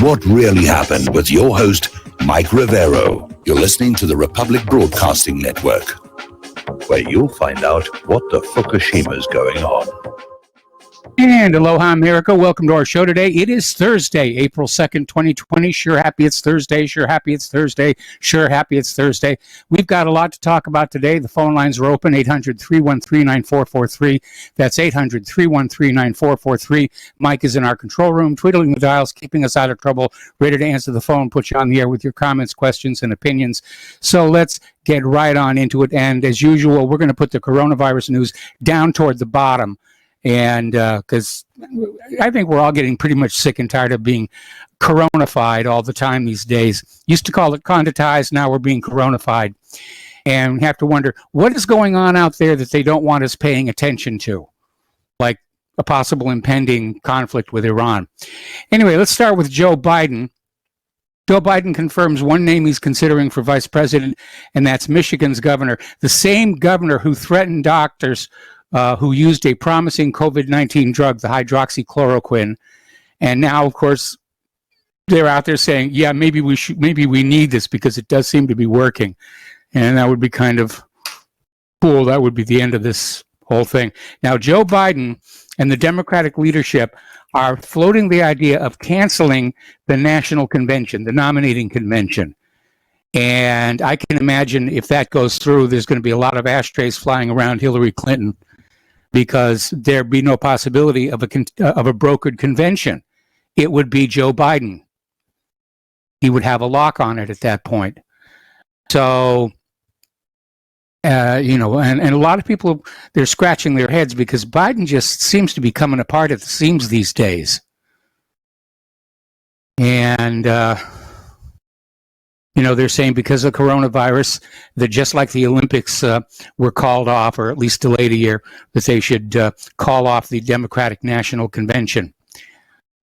What really happened with your host, Mike Rivero. You're listening to the Republic Broadcasting Network, where you'll find out what the Fukushima's going on. And aloha, America. Welcome to our show today. It is Thursday, April 2nd, 2020. Sure happy it's Thursday. Sure happy it's Thursday. Sure happy it's Thursday. We've got a lot to talk about today. The phone lines are open, 800-313-9443. That's 800-313-9443. Mike is in our control room, twiddling the dials, keeping us out of trouble, ready to answer the phone, put you on the air with your comments, questions, and opinions. So let's get right on into it. And as usual, we're going to put the coronavirus news down toward the bottom. And because I think we're all getting pretty much sick and tired of being coronafied all the time these days. Used to call it conditized, now we're being coronafied. And we have to wonder, what is going on out there that they don't want us paying attention to? Like a possible impending conflict with Iran. Anyway, let's start with Joe Biden. Joe Biden confirms one name he's considering for vice president, and that's Michigan's governor. The same governor who threatened doctors who used a promising COVID-19 drug, the hydroxychloroquine. And now, of course, they're out there saying, yeah, maybe we need this because it does seem to be working. And that would be kind of cool. That would be the end of this whole thing. Now, Joe Biden and the Democratic leadership are floating the idea of canceling the national convention, the nominating convention. And I can imagine if that goes through, there's going to be a lot of ashtrays flying around Hillary Clinton, because there'd be no possibility of a brokered convention. It would be Joe Biden. He would have a lock on it at that point. So, and a lot of people, they're scratching their heads because Biden just seems to be coming apart at the seams these days. And, they're saying because of coronavirus, that just like the Olympics were called off, or at least delayed a year, that they should call off the Democratic National Convention,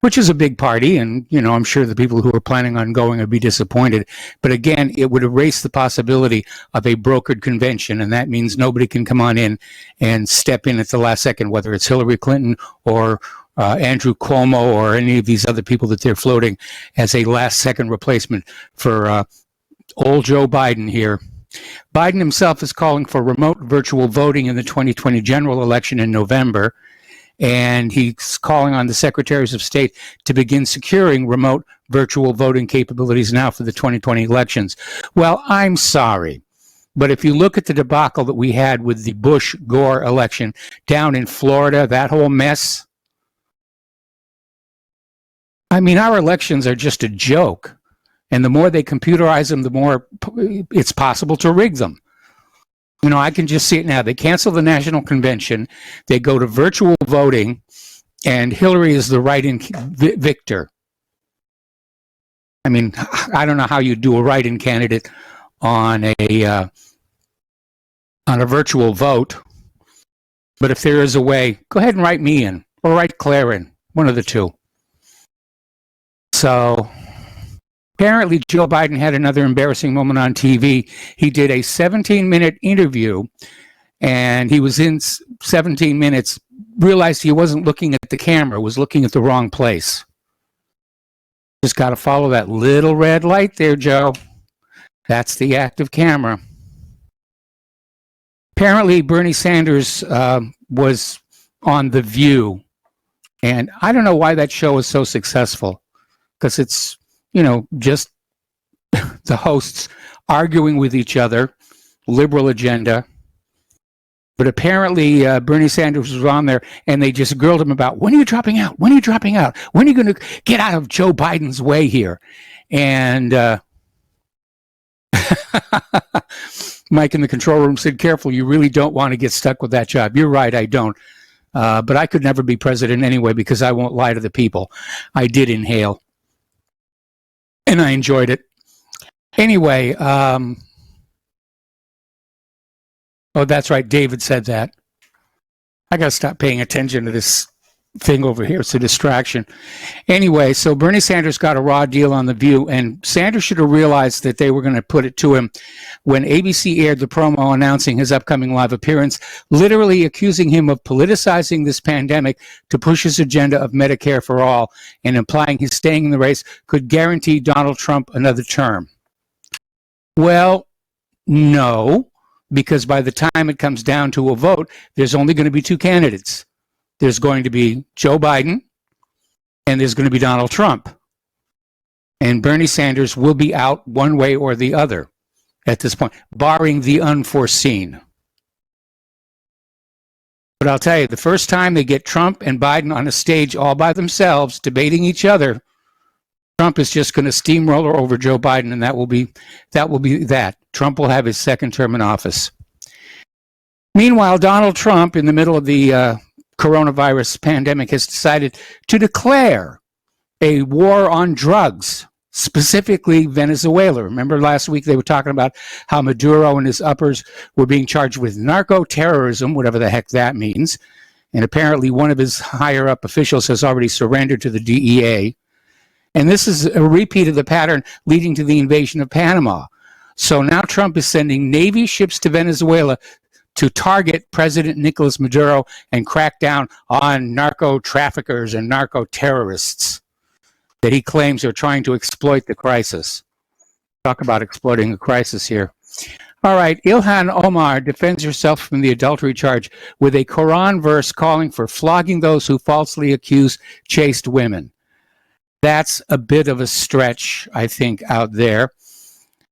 which is a big party. And, I'm sure the people who are planning on going would be disappointed. But again, it would erase the possibility of a brokered convention. And that means nobody can come on in and step in at the last second, whether it's Hillary Clinton or Andrew Cuomo or any of these other people that they're floating as a last-second replacement for old Joe Biden here. Biden himself is calling for remote virtual voting in the 2020 general election in November, and he's calling on the secretaries of state to begin securing remote virtual voting capabilities now for the 2020 elections. Well, I'm sorry, but if you look at the debacle that we had with the Bush-Gore election down in Florida, that whole mess, I mean, our elections are just a joke. And the more they computerize them, the more it's possible to rig them. I can just see it now. They cancel the national convention. They go to virtual voting, and Hillary is the write-in victor. I mean, I don't know how you do a write-in candidate on a virtual vote. But if there is a way, go ahead and write me in, or write Claire in, one of the two. So apparently Joe Biden had another embarrassing moment on TV. He did a 17-minute interview, and he was in 17 minutes, realized he wasn't looking at the camera, was looking at the wrong place. Just got to follow that little red light there, Joe. That's the active camera. Apparently Bernie Sanders was on The View, and I don't know why that show is so successful. Because it's, just the hosts arguing with each other, liberal agenda. But apparently Bernie Sanders was on there, and they just grilled him about, when are you dropping out? When are you dropping out? When are you going to get out of Joe Biden's way here? And Mike in the control room said, careful, you really don't want to get stuck with that job. You're right, I don't. But I could never be president anyway because I won't lie to the people. I did inhale. And I enjoyed it. Anyway, oh, that's right. David said that. I got to stop paying attention to this thing over here. It's a distraction. Anyway, so Bernie Sanders got a raw deal on The View, and Sanders should have realized that they were going to put it to him when ABC aired the promo announcing his upcoming live appearance, literally accusing him of politicizing this pandemic to push his agenda of Medicare for all, and implying his staying in the race could guarantee Donald Trump another term. Well, no, because by the time it comes down to a vote, there's only going to be two candidates. There's going to be Joe Biden, and there's going to be Donald Trump. And Bernie Sanders will be out one way or the other at this point, barring the unforeseen. But I'll tell you, the first time they get Trump and Biden on a stage all by themselves, debating each other, Trump is just going to steamroller over Joe Biden, and that will be that. Trump will have his second term in office. Meanwhile, Donald Trump, in the middle of the coronavirus pandemic, has decided to declare a war on drugs, specifically Venezuela. Remember last week they were talking about how Maduro and his uppers were being charged with narco-terrorism, whatever the heck that means. And apparently one of his higher-up officials has already surrendered to the DEA. And this is a repeat of the pattern leading to the invasion of Panama. So now Trump is sending Navy ships to Venezuela to target President Nicolas Maduro and crack down on narco-traffickers and narco-terrorists that he claims are trying to exploit the crisis. Talk about exploiting a crisis here. All right, Ilhan Omar defends herself from the adultery charge with a Quran verse calling for flogging those who falsely accuse chaste women. That's a bit of a stretch, I think, out there.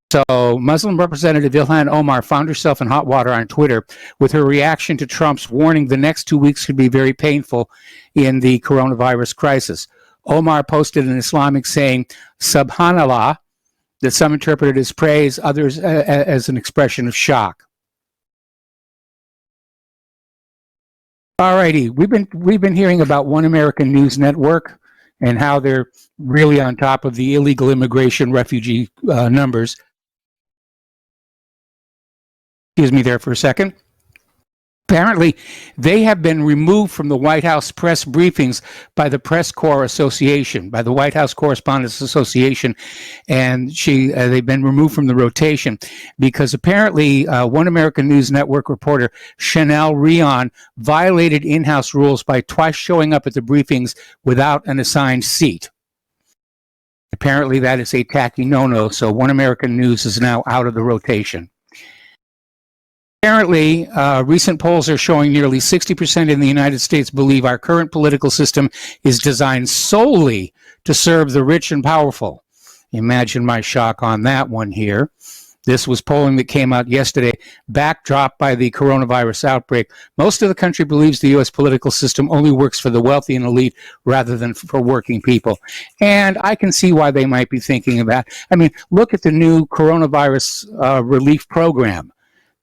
So Muslim Representative Ilhan Omar found herself in hot water on Twitter with her reaction to Trump's warning the next 2 weeks could be very painful in the coronavirus crisis. Omar posted an Islamic saying, Subhanallah, that some interpreted as praise, others as an expression of shock. All righty, we've been hearing about One American News Network and how they're really on top of the illegal immigration refugee numbers. Excuse me there for a second. Apparently, they have been removed from the White House press briefings by the Press Corps Association, by the White House Correspondents Association, and they've been removed from the rotation because apparently One American News Network reporter Chanel Rion violated in-house rules by twice showing up at the briefings without an assigned seat. Apparently, that is a tacky no-no, so One American News is now out of the rotation. Apparently, recent polls are showing nearly 60% in the United States believe our current political system is designed solely to serve the rich and powerful. Imagine my shock on that one here. This was polling that came out yesterday, backdropped by the coronavirus outbreak. Most of the country believes the U.S. political system only works for the wealthy and elite rather than for working people. And I can see why they might be thinking of that. I mean, look at the new coronavirus relief program.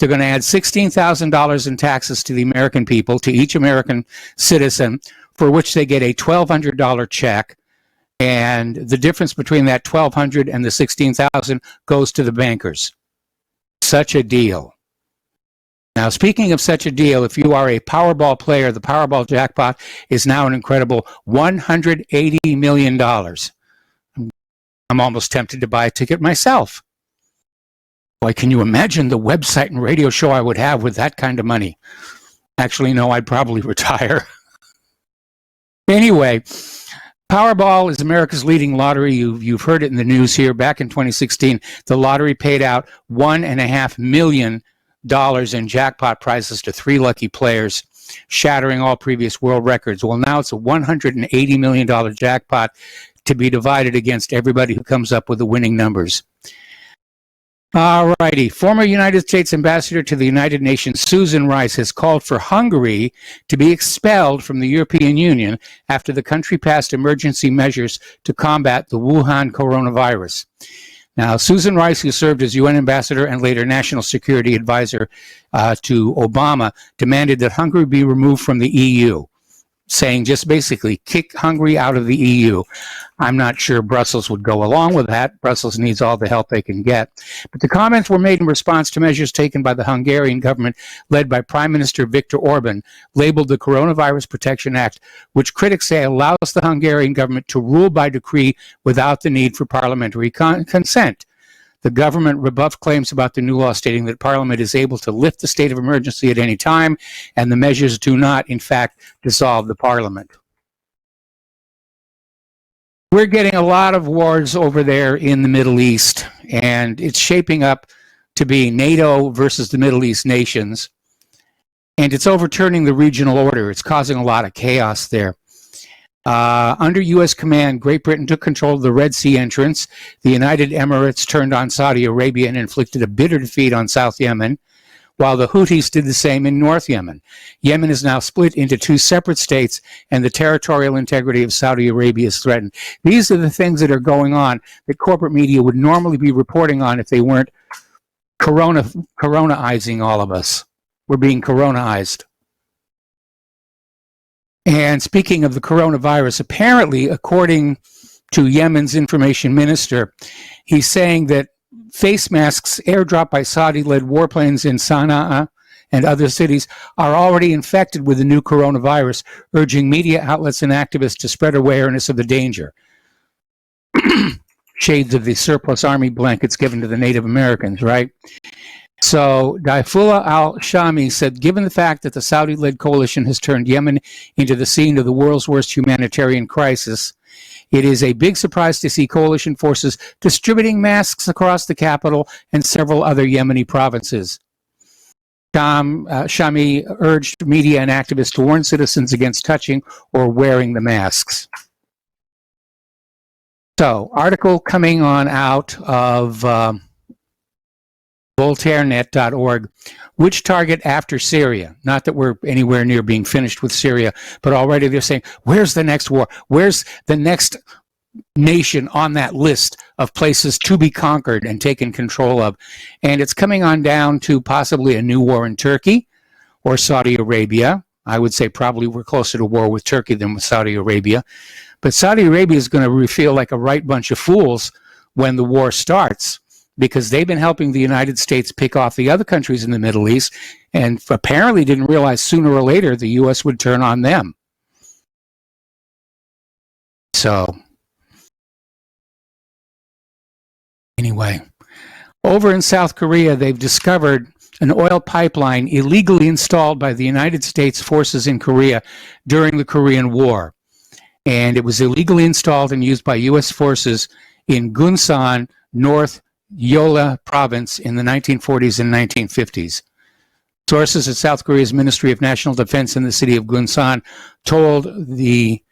They're going to add $16,000 in taxes to the American people, to each American citizen, for which they get a $1,200 check. And the difference between that $1,200 and the $16,000 goes to the bankers. Such a deal. Now, speaking of such a deal, if you are a Powerball player, the Powerball jackpot is now an incredible $180 million. I'm almost tempted to buy a ticket myself. Boy, can you imagine the website and radio show I would have with that kind of money? Actually, no, I'd probably retire. Anyway, Powerball is America's leading lottery. You've heard it in the news here. Back in 2016, the lottery paid out $1.5 million in jackpot prizes to 3 lucky players, shattering all previous world records. Well, now it's a $180 million jackpot to be divided against everybody who comes up with the winning numbers. All righty. Former United States Ambassador to the United Nations, Susan Rice, has called for Hungary to be expelled from the European Union after the country passed emergency measures to combat the Wuhan coronavirus. Now, Susan Rice, who served as UN ambassador and later national security advisor to Obama, demanded that Hungary be removed from the EU. saying just basically kick Hungary out of the EU. I'm not sure Brussels would go along with that. Brussels needs all the help they can get. But the comments were made in response to measures taken by the Hungarian government, led by Prime Minister Viktor Orban, labeled the Coronavirus Protection Act, which critics say allows the Hungarian government to rule by decree without the need for parliamentary consent. The government rebuffed claims about the new law, stating that Parliament is able to lift the state of emergency at any time, and the measures do not, in fact, dissolve the Parliament. We're getting a lot of wars over there in the Middle East, and it's shaping up to be NATO versus the Middle East nations, and it's overturning the regional order. It's causing a lot of chaos there. Under U.S. command, Great Britain took control of the Red Sea entrance. The United Emirates turned on Saudi Arabia and inflicted a bitter defeat on South Yemen, while the Houthis did the same in North Yemen. Yemen is now split into two separate states, and the territorial integrity of Saudi Arabia is threatened. These are the things that are going on that corporate media would normally be reporting on if they weren't coronaizing all of us. We're being coronaized. And speaking of the coronavirus, apparently, according to Yemen's information minister, he's saying that face masks airdropped by Saudi-led warplanes in Sana'a and other cities are already infected with the new coronavirus, urging media outlets and activists to spread awareness of the danger. Shades of the surplus army blankets given to the Native Americans, right? So Daifullah al-Shami said, given the fact that the Saudi-led coalition has turned Yemen into the scene of the world's worst humanitarian crisis, it is a big surprise to see coalition forces distributing masks across the capital and several other Yemeni provinces. Shami urged media and activists to warn citizens against touching or wearing the masks. So, article coming on out of VoltaireNet.org. Which target after Syria? Not that we're anywhere near being finished with Syria, but already they're saying, where's the next war? Where's the next nation on that list of places to be conquered and taken control of? And it's coming on down to possibly a new war in Turkey or Saudi Arabia. I would say probably we're closer to war with Turkey than with Saudi Arabia. But Saudi Arabia is going to feel like a right bunch of fools when the war starts, because they've been helping the United States pick off the other countries in the Middle East, and apparently didn't realize sooner or later the U.S. would turn on them. So, anyway, over in South Korea, they've discovered an oil pipeline illegally installed by the United States forces in Korea during the Korean War. And it was illegally installed and used by U.S. forces in Gunsan, North Yola province in the 1940s and 1950s. Sources at South Korea's Ministry of National Defense in the city of Gunsan told the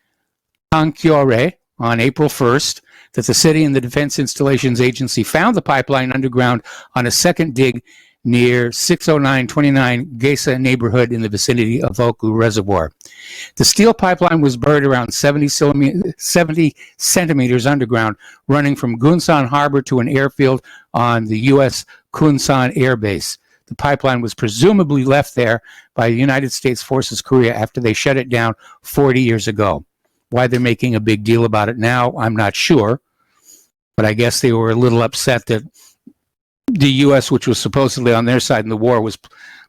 Hankyoreh on April 1st that the city and the Defense Installations Agency found the pipeline underground on a second dig near 60929 Gesa neighborhood in the vicinity of Oku Reservoir. The steel pipeline was buried around 70 centimeters underground, running from Gunsan Harbor to an airfield on the U.S. Kunsan Air Base. The pipeline was presumably left there by the United States Forces Korea after they shut it down 40 years ago. Why they're making a big deal about it now, I'm not sure. But I guess they were a little upset that the U.S., which was supposedly on their side in the war, was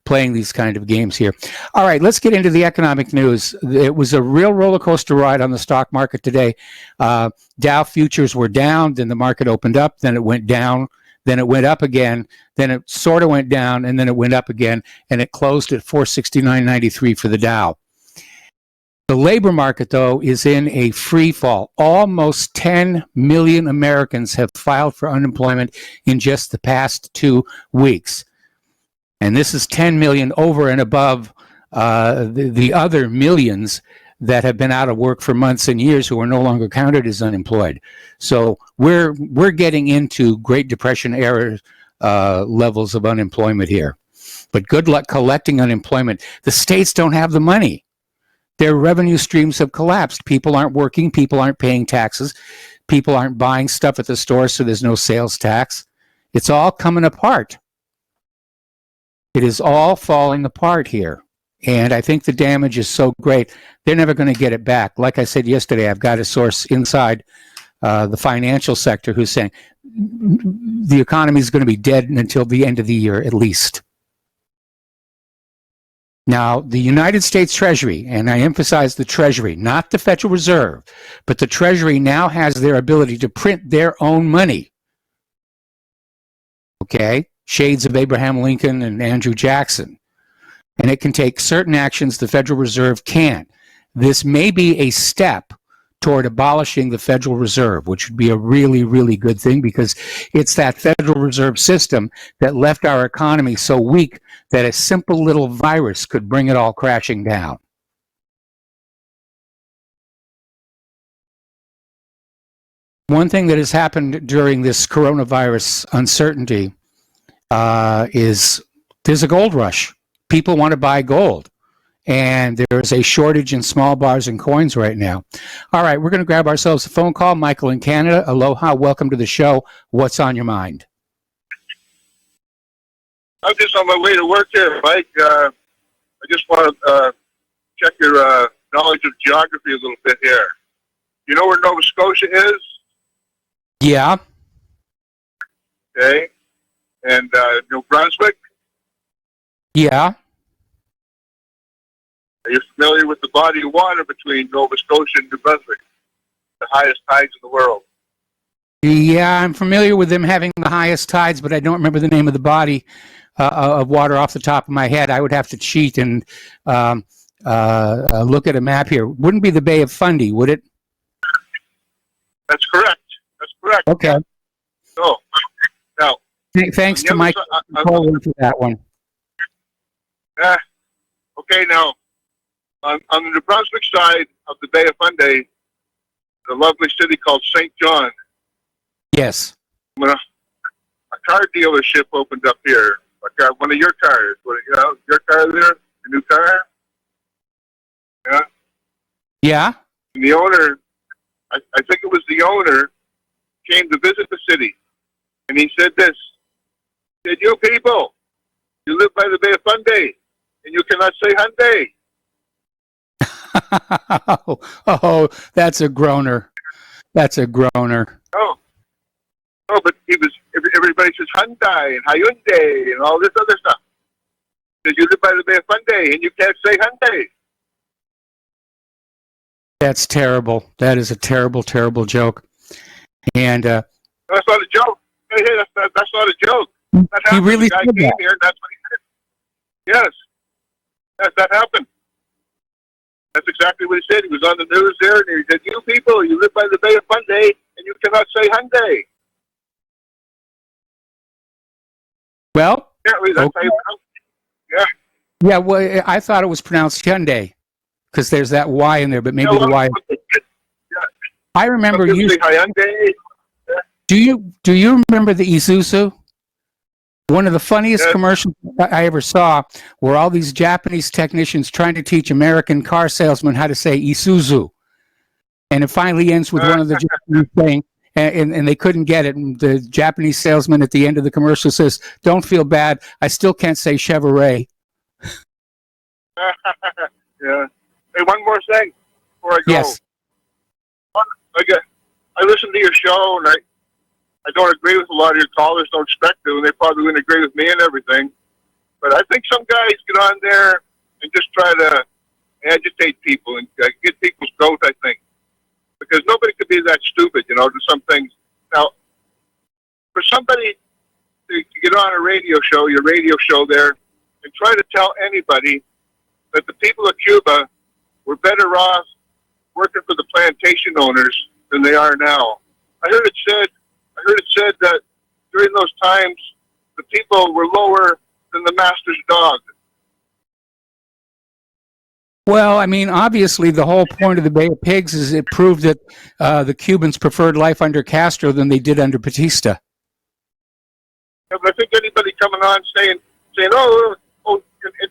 playing these kind of games here. All right, let's get into the economic news. It was a real roller coaster ride on the stock market today. Dow futures were down, then the market opened up, then it went down, then it went up again, then it sort of went down, and then it went up again, and it closed at 469.93 for the Dow. The labor market, though, is in a free fall. Almost 10 million Americans have filed for unemployment in just the past 2 weeks. And this is 10 million over and above the other millions that have been out of work for months and years who are no longer counted as unemployed. So we're getting into Great Depression era levels of unemployment here. But good luck collecting unemployment. The states don't have the money. Their revenue streams have collapsed. People aren't working. People aren't paying taxes. People aren't buying stuff at the store, so there's no sales tax. It's all coming apart. It is all falling apart here. And I think the damage is so great, they're never going to get it back. Like I said yesterday, I've got a source inside the financial sector who's saying the economy is going to be dead until the end of the year at least. Now, the United States Treasury, and I emphasize the Treasury, not the Federal Reserve, but the Treasury now has their ability to print their own money. Okay? Shades of Abraham Lincoln and Andrew Jackson. And it can take certain actions the Federal Reserve can't. This may be a step toward abolishing the Federal Reserve, which would be a really, really good thing, because it's that Federal Reserve system that left our economy so weak that a simple little virus could bring it all crashing down. One thing that has happened during this coronavirus uncertainty is there's a gold rush. People want to buy gold. And there's a shortage in small bars and coins right now. All right, we're going to grab ourselves a phone call. Michael in Canada, aloha, welcome to the show. What's on your mind? I'm just on my way to work here, Mike. I just want to check your knowledge of geography a little bit here. You know where Nova Scotia is? Yeah. Okay. And New Brunswick? Yeah. Are you familiar with the body of water between Nova Scotia and New Brunswick? The highest tides in the world. Yeah, I'm familiar with them having the highest tides, but I don't remember the name of the body of water off the top of my head. I would have to cheat and look at a map here. Wouldn't be the Bay of Fundy, would it? That's correct. That's correct. Okay. So, now. Thanks to Mike for that one. Okay, now. On the New Brunswick side of the Bay of Fundy, the lovely city called St. John. Yes. When a car dealership opened up here, one of your cars, your car there, your new car. Yeah. Yeah. And the owner, I think it was the owner, came to visit the city, and he said this. He said, "You people, you live by the Bay of Fundy, and you cannot say Hyundai." Oh, that's a groaner. That's a groaner. Oh, but everybody says Hyundai and Hyundai and all this other stuff. Because you live by the Bay of Fundy and you can't say Hyundai. That's terrible. That is a terrible, terrible joke. And that's not a joke. Hey, that's not a joke. That happened. He really the guy said came that. here and that's what he said. Yes, that happened. That's exactly what he said. He was on the news there, and he said, "You people, you live by the Bay of Fundy, and you cannot say Hyundai." Well, Apparently, that's how you pronounce it. Yeah. Yeah, well, I thought it was pronounced Hyundai because there's that Y in there, but maybe the Y. Yeah. I remember you. Hyundai. Do you remember the Isuzu? One of the funniest commercials I ever saw were all these Japanese technicians trying to teach American car salesmen how to say Isuzu. And it finally ends with one of the Japanese saying, and they couldn't get it. And the Japanese salesman at the end of the commercial says, "Don't feel bad. I still can't say Chevrolet." Yeah. Hey, one more thing before I go. Yes. I listen to your show, and I don't agree with a lot of your callers, don't expect to, and they probably wouldn't agree with me and everything. But I think some guys get on there and just try to agitate people and get people's goat, I think. Because nobody could be that stupid, to some things. Now, for somebody to get on a radio show, your radio show there, and try to tell anybody that the people of Cuba were better off working for the plantation owners than they are now. I heard it said that during those times, the people were lower than the master's dog. Well, I mean, obviously, the whole point of the Bay of Pigs is it proved that the Cubans preferred life under Castro than they did under Batista. Yeah, but I think anybody coming on saying, oh, and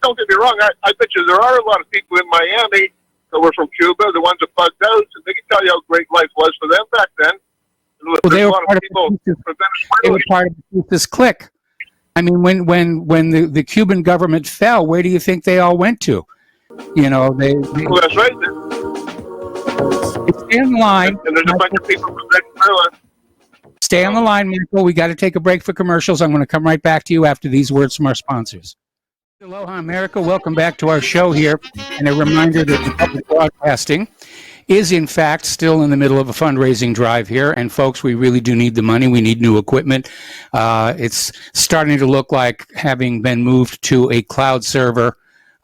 don't get me wrong, I bet you there are a lot of people in Miami that were from Cuba, the ones that bugged out, and they can tell you how great life was for them back then. Well, they were part of this clique. I mean, when the Cuban government fell, where do you think they all went to? You know, they Well, that's right. stay on the line. And there's a bunch of people from Venezuela. Stay on the line, Michael. We got to take a break for commercials. I'm going to come right back to you after these words from our sponsors. Aloha, America. Welcome back to our show here. And a reminder that public broadcasting is, in fact, still in the middle of a fundraising drive here. And, folks, we really do need the money. We need new equipment. It's starting to look like having been moved to a cloud server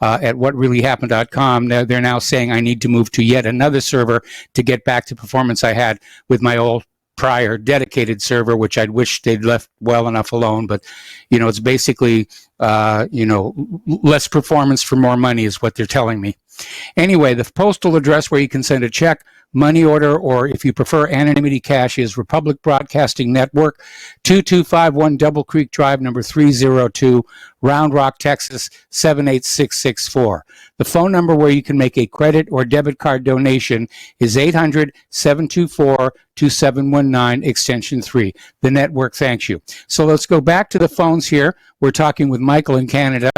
at whatreallyhappened.com. They're now saying I need to move to yet another server to get back to performance I had with my old prior dedicated server, which I'd wish they'd left well enough alone. But, you know, it's basically, less performance for more money is what they're telling me. Anyway, the postal address where you can send a check, money order, or if you prefer anonymity cash is Republic Broadcasting Network, 2251 Double Creek Drive, number 302, Round Rock, Texas, 78664. The phone number where you can make a credit or debit card donation is 800-724-2719, extension 3. The network thanks you. So let's go back to the phones here. We're talking with Michael in Canada.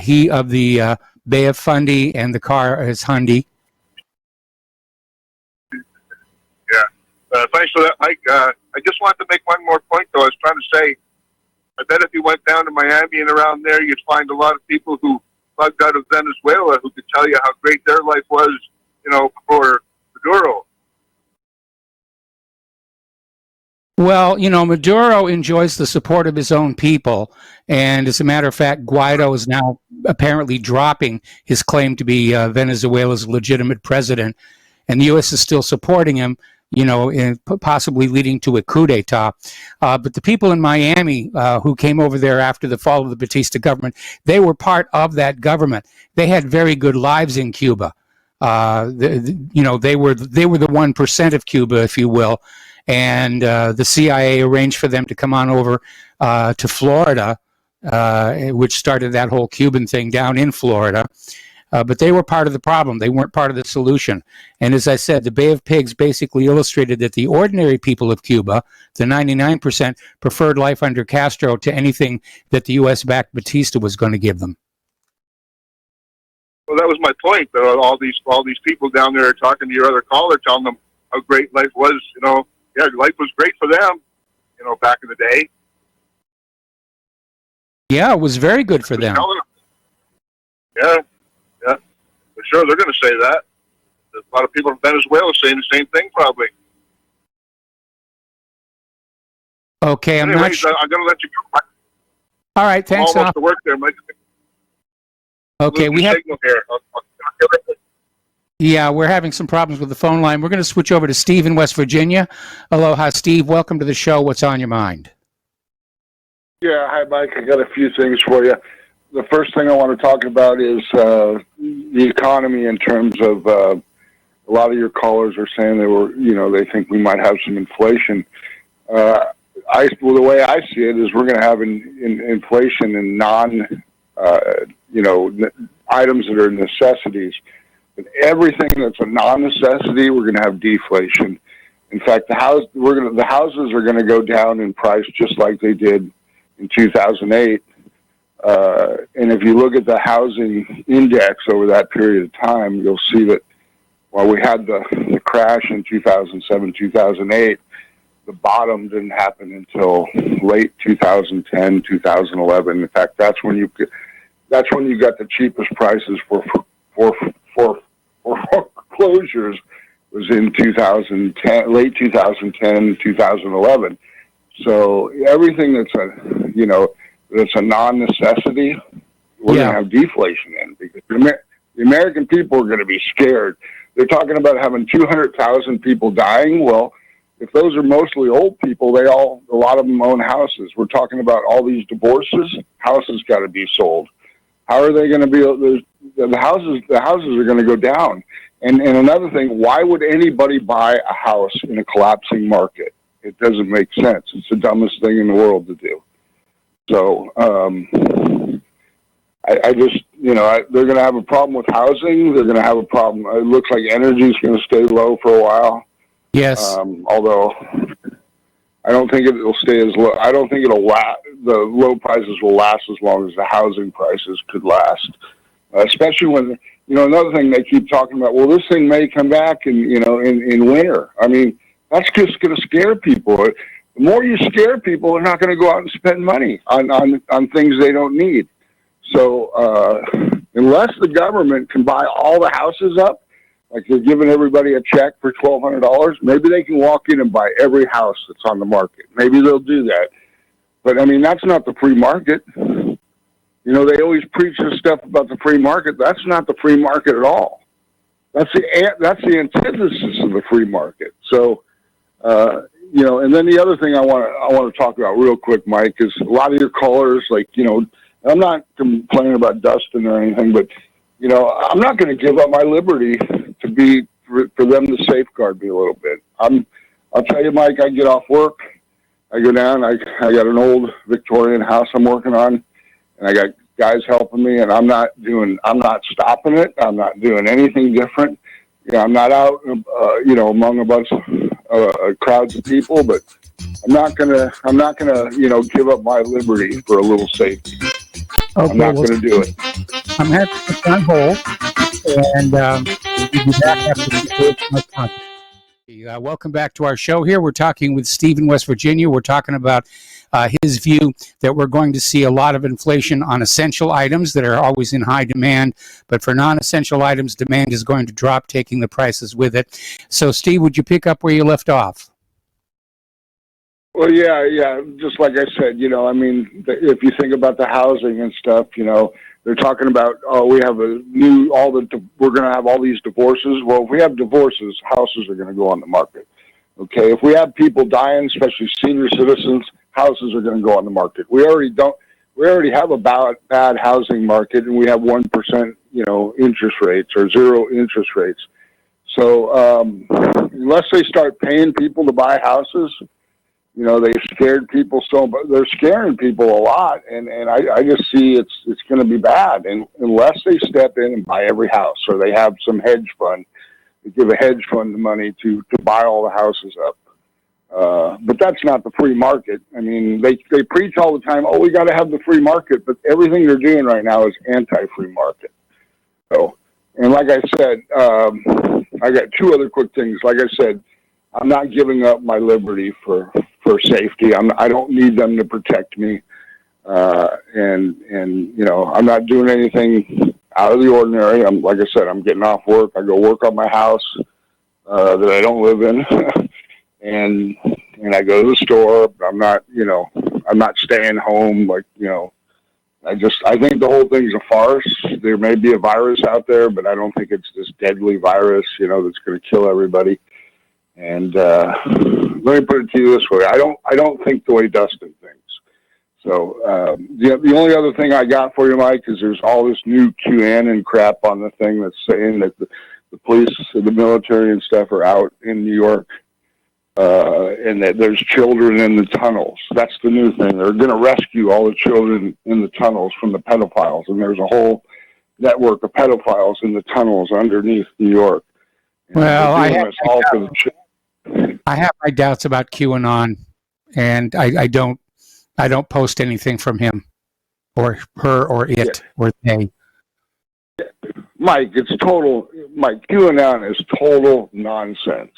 He of the Bay of Fundy, and the car is Hyundai. Thanks for that, Mike. I just wanted to make one more point, though. I was trying to say, I bet if you went down to Miami and around there, you'd find a lot of people who plugged out of Venezuela who could tell you how great their life was, before Maduro. Well, Maduro enjoys the support of his own people. And as a matter of fact, Guaido is now apparently dropping his claim to be Venezuela's legitimate president. And the U.S. is still supporting him, and possibly leading to a coup d'etat. But the people in Miami who came over there after the fall of the Batista government, they were part of that government. They had very good lives in Cuba. They were the 1% of Cuba, if you will. And the CIA arranged for them to come on over to Florida, which started that whole Cuban thing down in Florida. But they were part of the problem. They weren't part of the solution. And as I said, the Bay of Pigs basically illustrated that the ordinary people of Cuba, the 99%, preferred life under Castro to anything that the U.S.-backed Batista was going to give them. Well, that was my point. All these people down there are talking to your other caller, telling them how great life was. Yeah, life was great for them, back in the day. Yeah, it was very good for them. Yeah, for sure. They're going to say that. There's a lot of people from Venezuela saying the same thing, probably. Okay, I'm not sure. I'm going to let you go. All right, thanks. I'm almost to work there, Mike. Okay, we have. Here. Yeah, we're having some problems with the phone line. We're going to switch over to Steve in West Virginia. Aloha, Steve. Welcome to the show. What's on your mind? Yeah, hi, Mike. I got a few things for you. The first thing I want to talk about is the economy in terms of a lot of your callers are saying they think we might have some inflation. The way I see it is we're going to have inflation in items that are necessities. But everything that's a non-necessity, we're going to have deflation. In fact, the houses are going to go down in price just like they did in 2008. And if you look at the housing index over that period of time, you'll see that while we had the crash in 2007, 2008, the bottom didn't happen until late 2010, 2011. In fact, that's when you got the cheapest prices for foreclosures was in 2010, late 2010, 2011. So everything that's a non-necessity, we're going to have deflation in, because the American people are going to be scared. They're talking about having 200,000 people dying. Well, if those are mostly old people, a lot of them own houses. We're talking about all these divorces. Houses got to be sold. How are they going to be? The houses are going to go down. And another thing, why would anybody buy a house in a collapsing market? It doesn't make sense. It's the dumbest thing in the world to do. So I just, they're going to have a problem with housing. They're going to have a problem. It looks like energy is going to stay low for a while. Yes. Although I don't think it will stay as low. I don't think the low prices will last as long as the housing prices could last. especially when, another thing they keep talking about, well, this thing may come back in winter. I mean, that's just going to scare people. The more you scare people, they're not going to go out and spend money on things they don't need. So unless the government can buy all the houses up, like they're giving everybody a check for $1,200, maybe they can walk in and buy every house that's on the market. Maybe they'll do that. But, I mean, that's not the free market. They always preach this stuff about the free market. That's not the free market at all. That's the antithesis of the free market. So, and then the other thing I want to talk about real quick, Mike, is a lot of your callers, like, I'm not complaining about Dustin or anything, but, I'm not going to give up my liberty for them to safeguard me a little bit. I'll tell you, Mike, I get off work, I go down, I got an old Victorian house I'm working on, and I got guys helping me, and I'm not stopping it. I'm not doing anything different. I'm not out, among a bunch of crowds of people, but I'm not gonna, give up my liberty for a little safety. Okay, I'm not gonna do it. I'm happy to put on hold, and we'll be back after the welcome back to our show here. We're talking with Steve in West Virginia. We're talking about his view that we're going to see a lot of inflation on essential items that are always in high demand, but for non-essential items, demand is going to drop, taking the prices with it. So, Steve, would you pick up where you left off? Well, yeah. Just like I said, if you think about the housing and stuff, they're talking about, we have we're going to have all these divorces. Well, if we have divorces, houses are going to go on the market. Okay. If we have people dying, especially senior citizens, houses are going to go on the market. We already have a bad housing market, and we have 1%, interest rates or zero interest rates. So, unless they start paying people to buy houses, they scared people they're scaring people a lot, and I just see it's going to be bad, and unless they step in and buy every house, or they have some hedge fund, they give a hedge fund the money to buy all the houses up. But that's not the free market. I mean, they preach all the time, we got to have the free market, but everything they're doing right now is anti-free market. So, and like I said, I got two other quick things. Like I said, I'm not giving up my liberty for safety. I don't need them to protect me. And I'm not doing anything out of the ordinary. Like I said, I'm getting off work. I go work on my house, that I don't live in. and I go to the store. I'm not staying home. I think the whole thing's a farce. There may be a virus out there, but I don't think it's this deadly virus, that's going to kill everybody. And let me put it to you this way: I don't think the way Dustin thinks. So the only other thing I got for you, Mike, is there's all this new QAnon crap on the thing that's saying that the police, the military, and stuff are out in New York, and that there's children in the tunnels. That's the new thing. They're going to rescue all the children in the tunnels from the pedophiles, and there's a whole network of pedophiles in the tunnels underneath New York. Well, I have my doubts about QAnon, and I don't post anything from him or her or it or they. Mike, QAnon is total nonsense.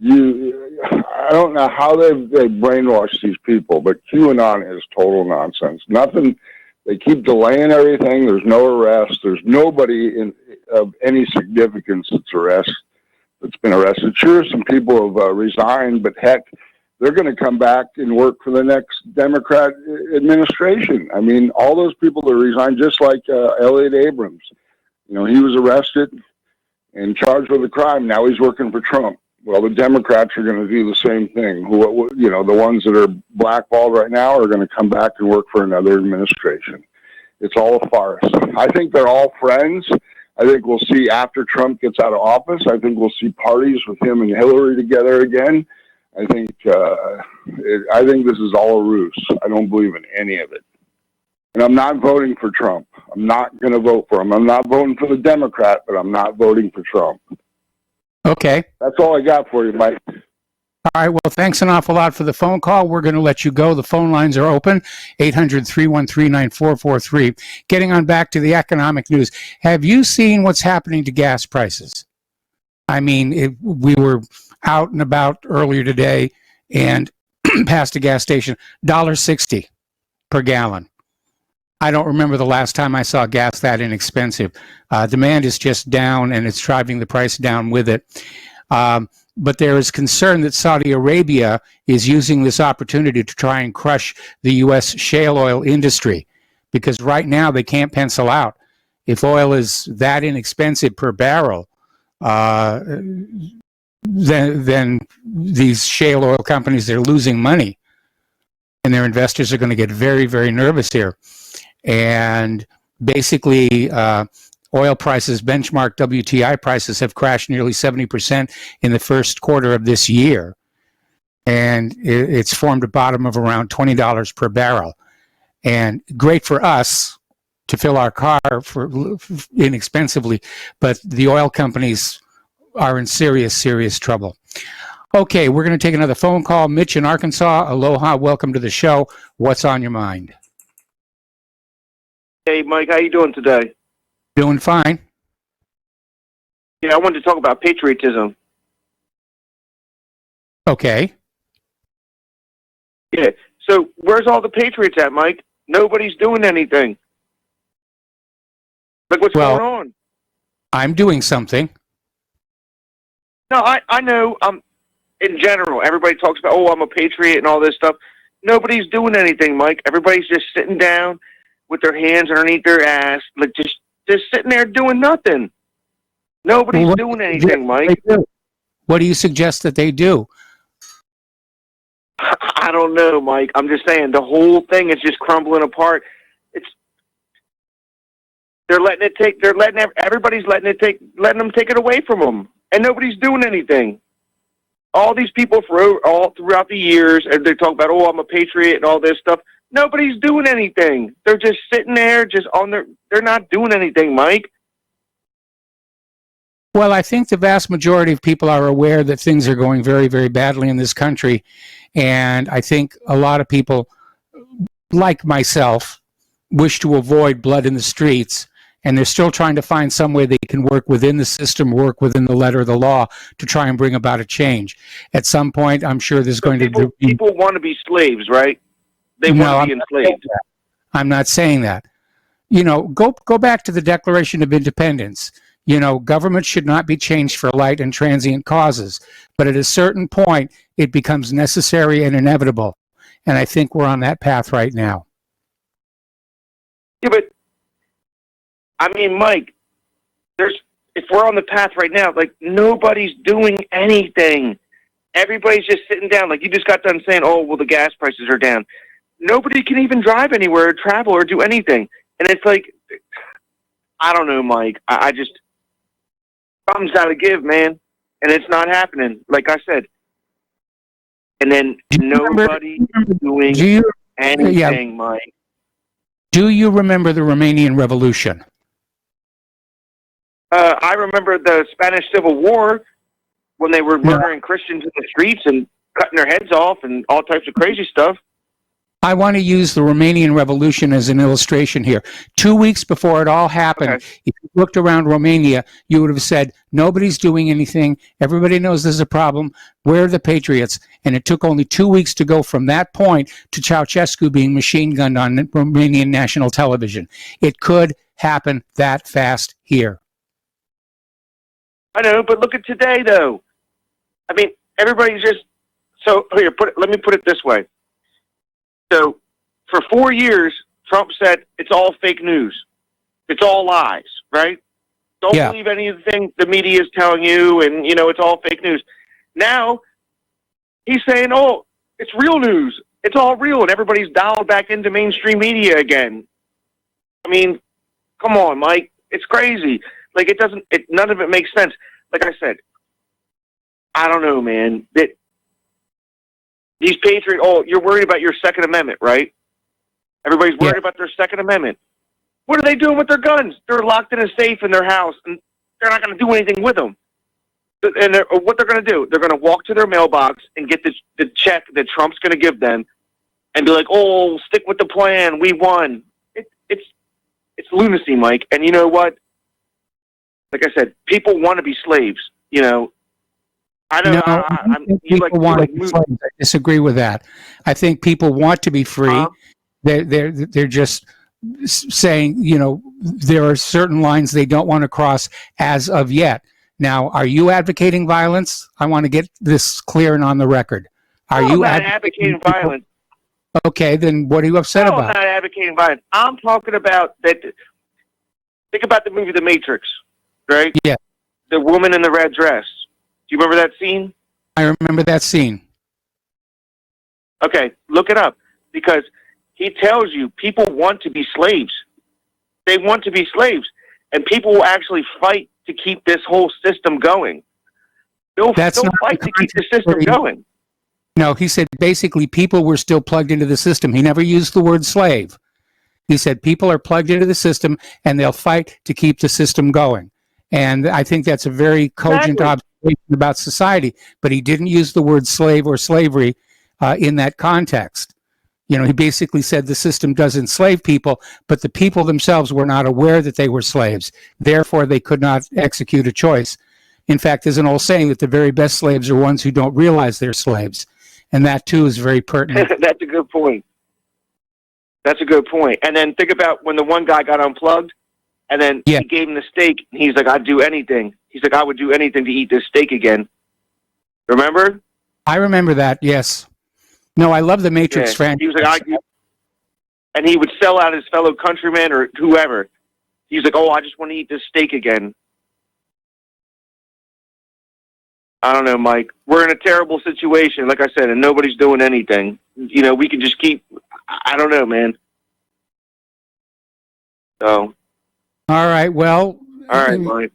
I don't know how they brainwashed these people, but QAnon is total nonsense. Nothing. They keep delaying everything. There's no arrest. There's nobody of any significance that's been arrested. Sure, some people have resigned, but heck, they're going to come back and work for the next Democrat administration. I mean, all those people that resigned, just like Elliot Abrams, he was arrested and charged with a crime. Now he's working for Trump. Well, the Democrats are going to do the same thing. The ones that are blackballed right now are going to come back and work for another administration. It's all a farce. I think they're all friends. I think we'll see after Trump gets out of office. I think we'll see parties with him and Hillary together again. I think this is all a ruse. I don't believe in any of it. And I'm not voting for Trump. I'm not going to vote for him. I'm not voting for the Democrat, but I'm not voting for Trump. Okay. That's all I got for you, Mike. All right. Well, thanks an awful lot for the phone call. We're going to let you go. The phone lines are open, 800-313-9443. Getting on back to the economic news. Have you seen what's happening to gas prices? I mean, we were out and about earlier today and past a gas station, $1.60 per gallon. I don't remember the last time I saw gas that inexpensive. Demand is just down, and it's driving the price down with it. But there is concern that Saudi Arabia is using this opportunity to try and crush the U.S. shale oil industry, because right now they can't pencil out. If oil is that inexpensive per barrel, then these shale oil companies, they're losing money, and their investors are going to get very, very nervous here. And basically, oil prices, benchmark WTI prices, have crashed nearly 70% in the first quarter of this year. And it's formed a bottom of around $20 per barrel. And great for us to fill our car inexpensively, but the oil companies are in serious, serious trouble. Okay, we're going to take another phone call. Mitch in Arkansas, aloha, welcome to the show. What's on your mind? Hey, Mike, how you doing today? Doing fine. Yeah, I wanted to talk about patriotism. Okay. Yeah, so where's all the patriots at, Mike? Nobody's doing anything. Like, what's going on? I'm doing something. No, I know, in general, everybody talks about, oh, I'm a patriot and all this stuff. Nobody's doing anything, Mike. Everybody's just sitting down with their hands underneath their ass, like just sitting there doing nothing. Nobody's doing anything, Mike. What do you suggest that they do? I don't know, Mike. I'm just saying the whole thing is just crumbling apart. Everybody's letting them take it away from them, and nobody's doing anything. All these people all throughout the years, and they talk about, oh, I'm a patriot and all this stuff. Nobody's doing anything. They're just sitting there, they're not doing anything, Mike. Well, I think the vast majority of people are aware that things are going very, very badly in this country. And I think a lot of people, like myself, wish to avoid blood in the streets. And they're still trying to find some way they can work within the system, work within the letter of the law to try and bring about a change. At some point, I'm sure there's going to be... People want to be slaves, right? They want to be enslaved. I'm not saying that. You know, go back to the Declaration of Independence. You know, government should not be changed for light and transient causes. But at a certain point, it becomes necessary and inevitable. And I think we're on that path right now. Yeah, but, I mean, Mike, if we're on the path right now, like, nobody's doing anything. Everybody's just sitting down. Like, you just got done saying, oh, well, the gas prices are down. Nobody can even drive anywhere or travel or do anything. And it's like, I don't know, Mike. I just, something's got to give, man. And it's not happening, like I said. And then nobody's doing anything, Mike. Do you remember the Romanian Revolution? I remember the Spanish Civil War when they were murdering Christians in the streets and cutting their heads off and all types of crazy stuff. I want to use the Romanian Revolution as an illustration here. 2 weeks before it all happened, if you looked around Romania, you would have said, nobody's doing anything. Everybody knows there's a problem. Where are the patriots? And it took only 2 weeks to go from that point to Ceausescu being machine gunned on Romanian national television. It could happen that fast here. I know, but look at today, though. I mean, everybody's just... So, here, let me put it this way. So, for 4 years, Trump said it's all fake news. It's all lies, right? Don't believe anything the media is telling you, and, you know, it's all fake news. Now, he's saying, oh, it's real news. It's all real, and everybody's dialed back into mainstream media again. I mean, come on, Mike. It's crazy. Like, none of it makes sense. Like I said, I don't know, man. These patriots, you're worried about your Second Amendment, right? Everybody's worried about their Second Amendment. What are they doing with their guns? They're locked in a safe in their house, and they're not going to do anything with them. And what they're going to do, they're going to walk to their mailbox and get the check that Trump's going to give them and be like, oh, stick with the plan. We won. It's lunacy, Mike. And you know what? Like I said, people want to be slaves. You know, I don't know. I disagree with that. I think people want to be free. They're just saying, you know, there are certain lines they don't want to cross as of yet. Now, are you advocating violence? I want to get this clear and on the record. Are you not advocating violence? Okay, then what are you upset about? I'm not advocating violence. I'm talking about that. Think about the movie The Matrix, right? Yeah. The woman in the red dress. Do you remember that scene? I remember that scene. Okay, look it up. Because he tells you people want to be slaves. They want to be slaves. And people will actually fight to keep this whole system going. They'll fight to keep the system going. No, he said basically people were still plugged into the system. He never used the word slave. He said people are plugged into the system and they'll fight to keep the system going. And I think that's a very cogent observation about society. But he didn't use the word slave or slavery in that context. You know, he basically said the system does enslave people, but the people themselves were not aware that they were slaves. Therefore, they could not execute a choice. In fact, there's an old saying that the very best slaves are ones who don't realize they're slaves. And that, too, is very pertinent. That's a good point. That's a good point. And then think about when the one guy got unplugged, and then he gave him the steak, and he's like, I'd do anything. He's like, I would do anything to eat this steak again. Remember? I remember that, yes. No, I love the Matrix franchise. He was like, and he would sell out his fellow countrymen or whoever. He's like, oh, I just want to eat this steak again. I don't know, Mike. We're in a terrible situation, like I said, and nobody's doing anything. You know, we can just keep, I don't know, man. So. All right, well. All right, Mike.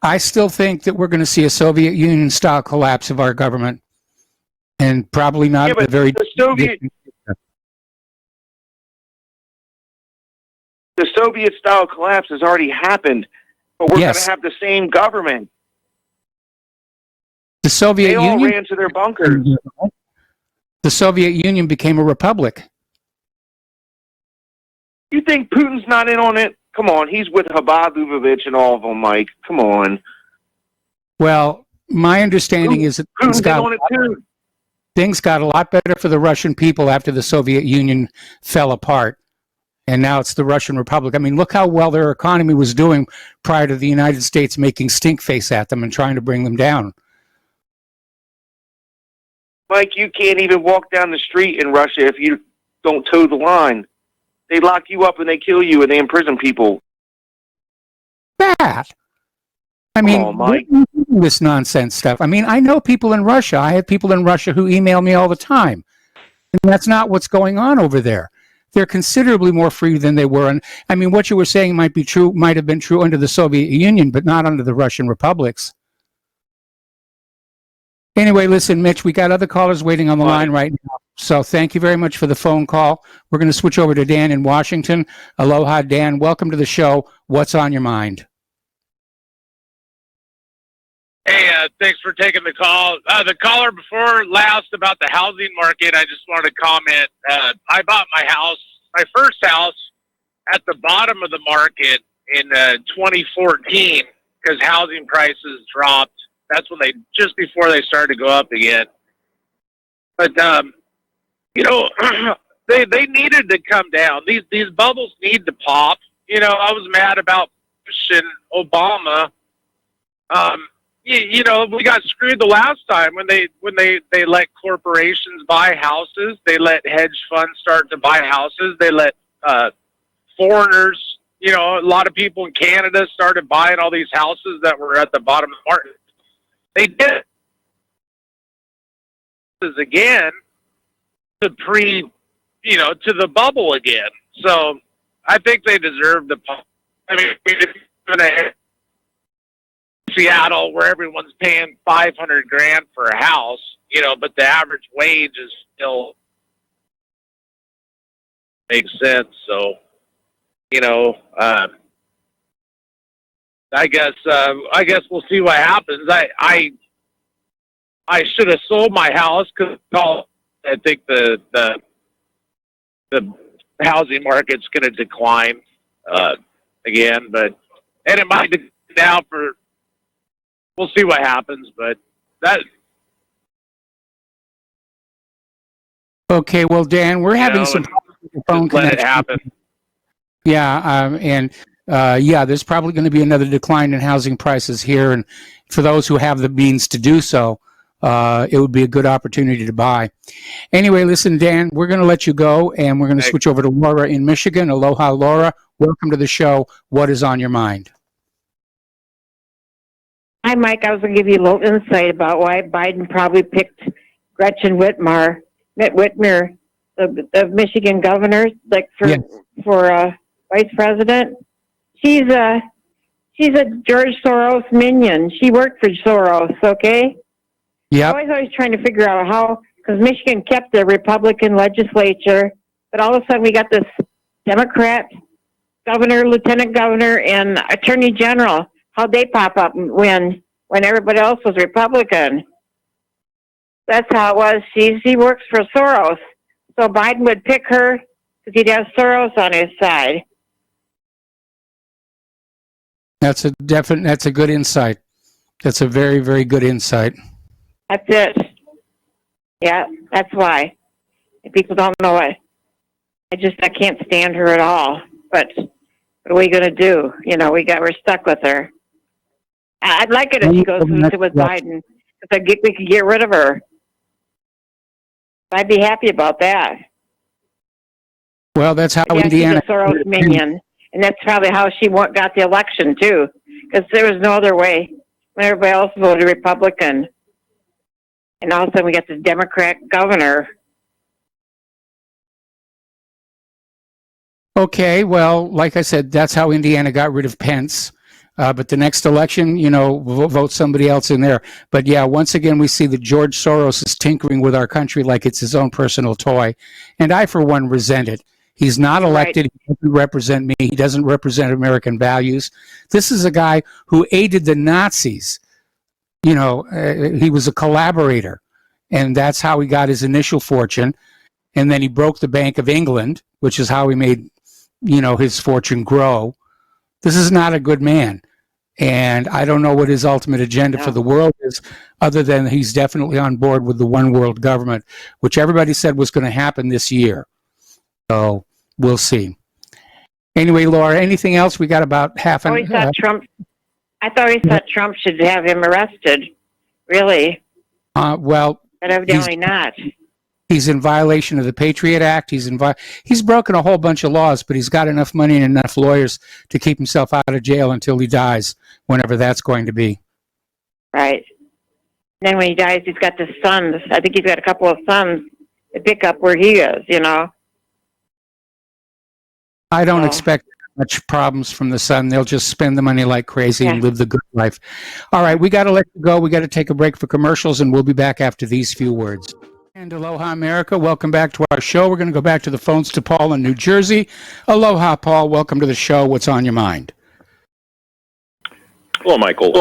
I still think that we're going to see a Soviet Union-style collapse of our government. And probably not the very... The Soviet-style collapse has already happened, but we're going to have the same government. The Soviet Union... They all ran to their bunkers. The Soviet Union became a republic. You think Putin's not in on it? Come on, he's with Chabad Lubavitch and all of them, Mike. Come on. Well, my understanding is that things got a lot better for the Russian people after the Soviet Union fell apart. And now it's the Russian Republic. I mean, look how well their economy was doing prior to the United States making stink face at them and trying to bring them down. Mike, you can't even walk down the street in Russia if you don't toe the line. They lock you up and they kill you and they imprison people. That. I mean, this nonsense stuff. I mean, I know people in Russia. I have people in Russia who email me all the time. And that's not what's going on over there. They're considerably more free than they were. And I mean, what you were saying might be true, might have been true under the Soviet Union, but not under the Russian republics. Anyway, listen, Mitch, we got other callers waiting on the line right now. So thank you very much for the phone call. We're going to switch over to Dan in Washington. Aloha, Dan. Welcome to the show. What's on your mind? Hey, thanks for taking the call. The caller before last about the housing market, I just wanted to comment. I bought my first house at the bottom of the market in 2014 because housing prices dropped. That's when just before they started to go up again. But, you know, they needed to come down. These bubbles need to pop. You know, I was mad about Bush and Obama. You know, we got screwed the last time when they let corporations buy houses. They let hedge funds start to buy houses. They let foreigners, you know, a lot of people in Canada started buying all these houses that were at the bottom of the market. They did it again to to the bubble again. So I think they deserve the. I mean, if you're gonna Seattle, where everyone's paying $500,000 for a house, you know, but the average wage is still makes sense. So, you know, I guess we'll see what happens. I I should have sold my house because I think the housing market's going to decline again, and it might now for. We'll see what happens, but that. Okay, well, Dan, we're having some phone let it connection. happen. Yeah, there's probably going to be another decline in housing prices here, and for those who have the means to do so, it would be a good opportunity to buy. Anyway, listen, Dan, we're going to let you go, and we're going to switch over to Laura in Michigan. Aloha, Laura. Welcome to the show. What is on your mind? Hi, Mike. I was going to give you a little insight about why Biden probably picked Gretchen Whitmer, the Michigan governor, like for vice president. She's a George Soros minion. She worked for Soros. Okay. Yeah. I was always trying to figure out how, because Michigan kept the Republican legislature, but all of a sudden we got this Democrat governor, lieutenant governor, and attorney general. How'd they pop up when everybody else was Republican? That's how it was. She works for Soros. So Biden would pick her because he'd have Soros on his side. That's a good insight. That's a very, very good insight. That's it. Yeah, that's why. If people don't know it. I can't stand her at all. But what are we going to do? You know, we're stuck with her. I'd like it if she goes with Biden. If we could get rid of her. I'd be happy about that. Well, that's how Indiana. She's a Soros minion, and that's probably how she got the election too, because there was no other way when everybody else voted Republican, and all of a sudden we got the Democrat governor. Okay, well, like I said, that's how Indiana got rid of Pence. But the next election, we'll vote somebody else in there. But yeah, once again, we see that George Soros is tinkering with our country like it's his own personal toy. And I, for one, resent it. He's not elected. Right. He doesn't represent me. He doesn't represent American values. This is a guy who aided the Nazis. He was a collaborator. And that's how he got his initial fortune. And then he broke the Bank of England, which is how he made, his fortune grow. This is not a good man. And I don't know what his ultimate agenda for the world is, other than he's definitely on board with the one world government, which everybody said was going to happen this year. So we'll see. Anyway, Laura, anything else? We got about half an hour. I thought he thought Trump should have him arrested. Really? Well, but evidently not. He's in violation of the Patriot Act. He's broken a whole bunch of laws, but he's got enough money and enough lawyers to keep himself out of jail until he dies, whenever that's going to be. Right. And then when he dies, he's got the sons. I think he's got a couple of sons to pick up where he is, I don't expect much problems from the son. They'll just spend the money like crazy and live the good life. All right, we got to let you go. We got to take a break for commercials, and we'll be back after these few words. And aloha, America. Welcome back to our show. We're going to go back to the phones to Paul in New Jersey. Aloha, Paul. Welcome to the show. What's on your mind? Hello, Michael.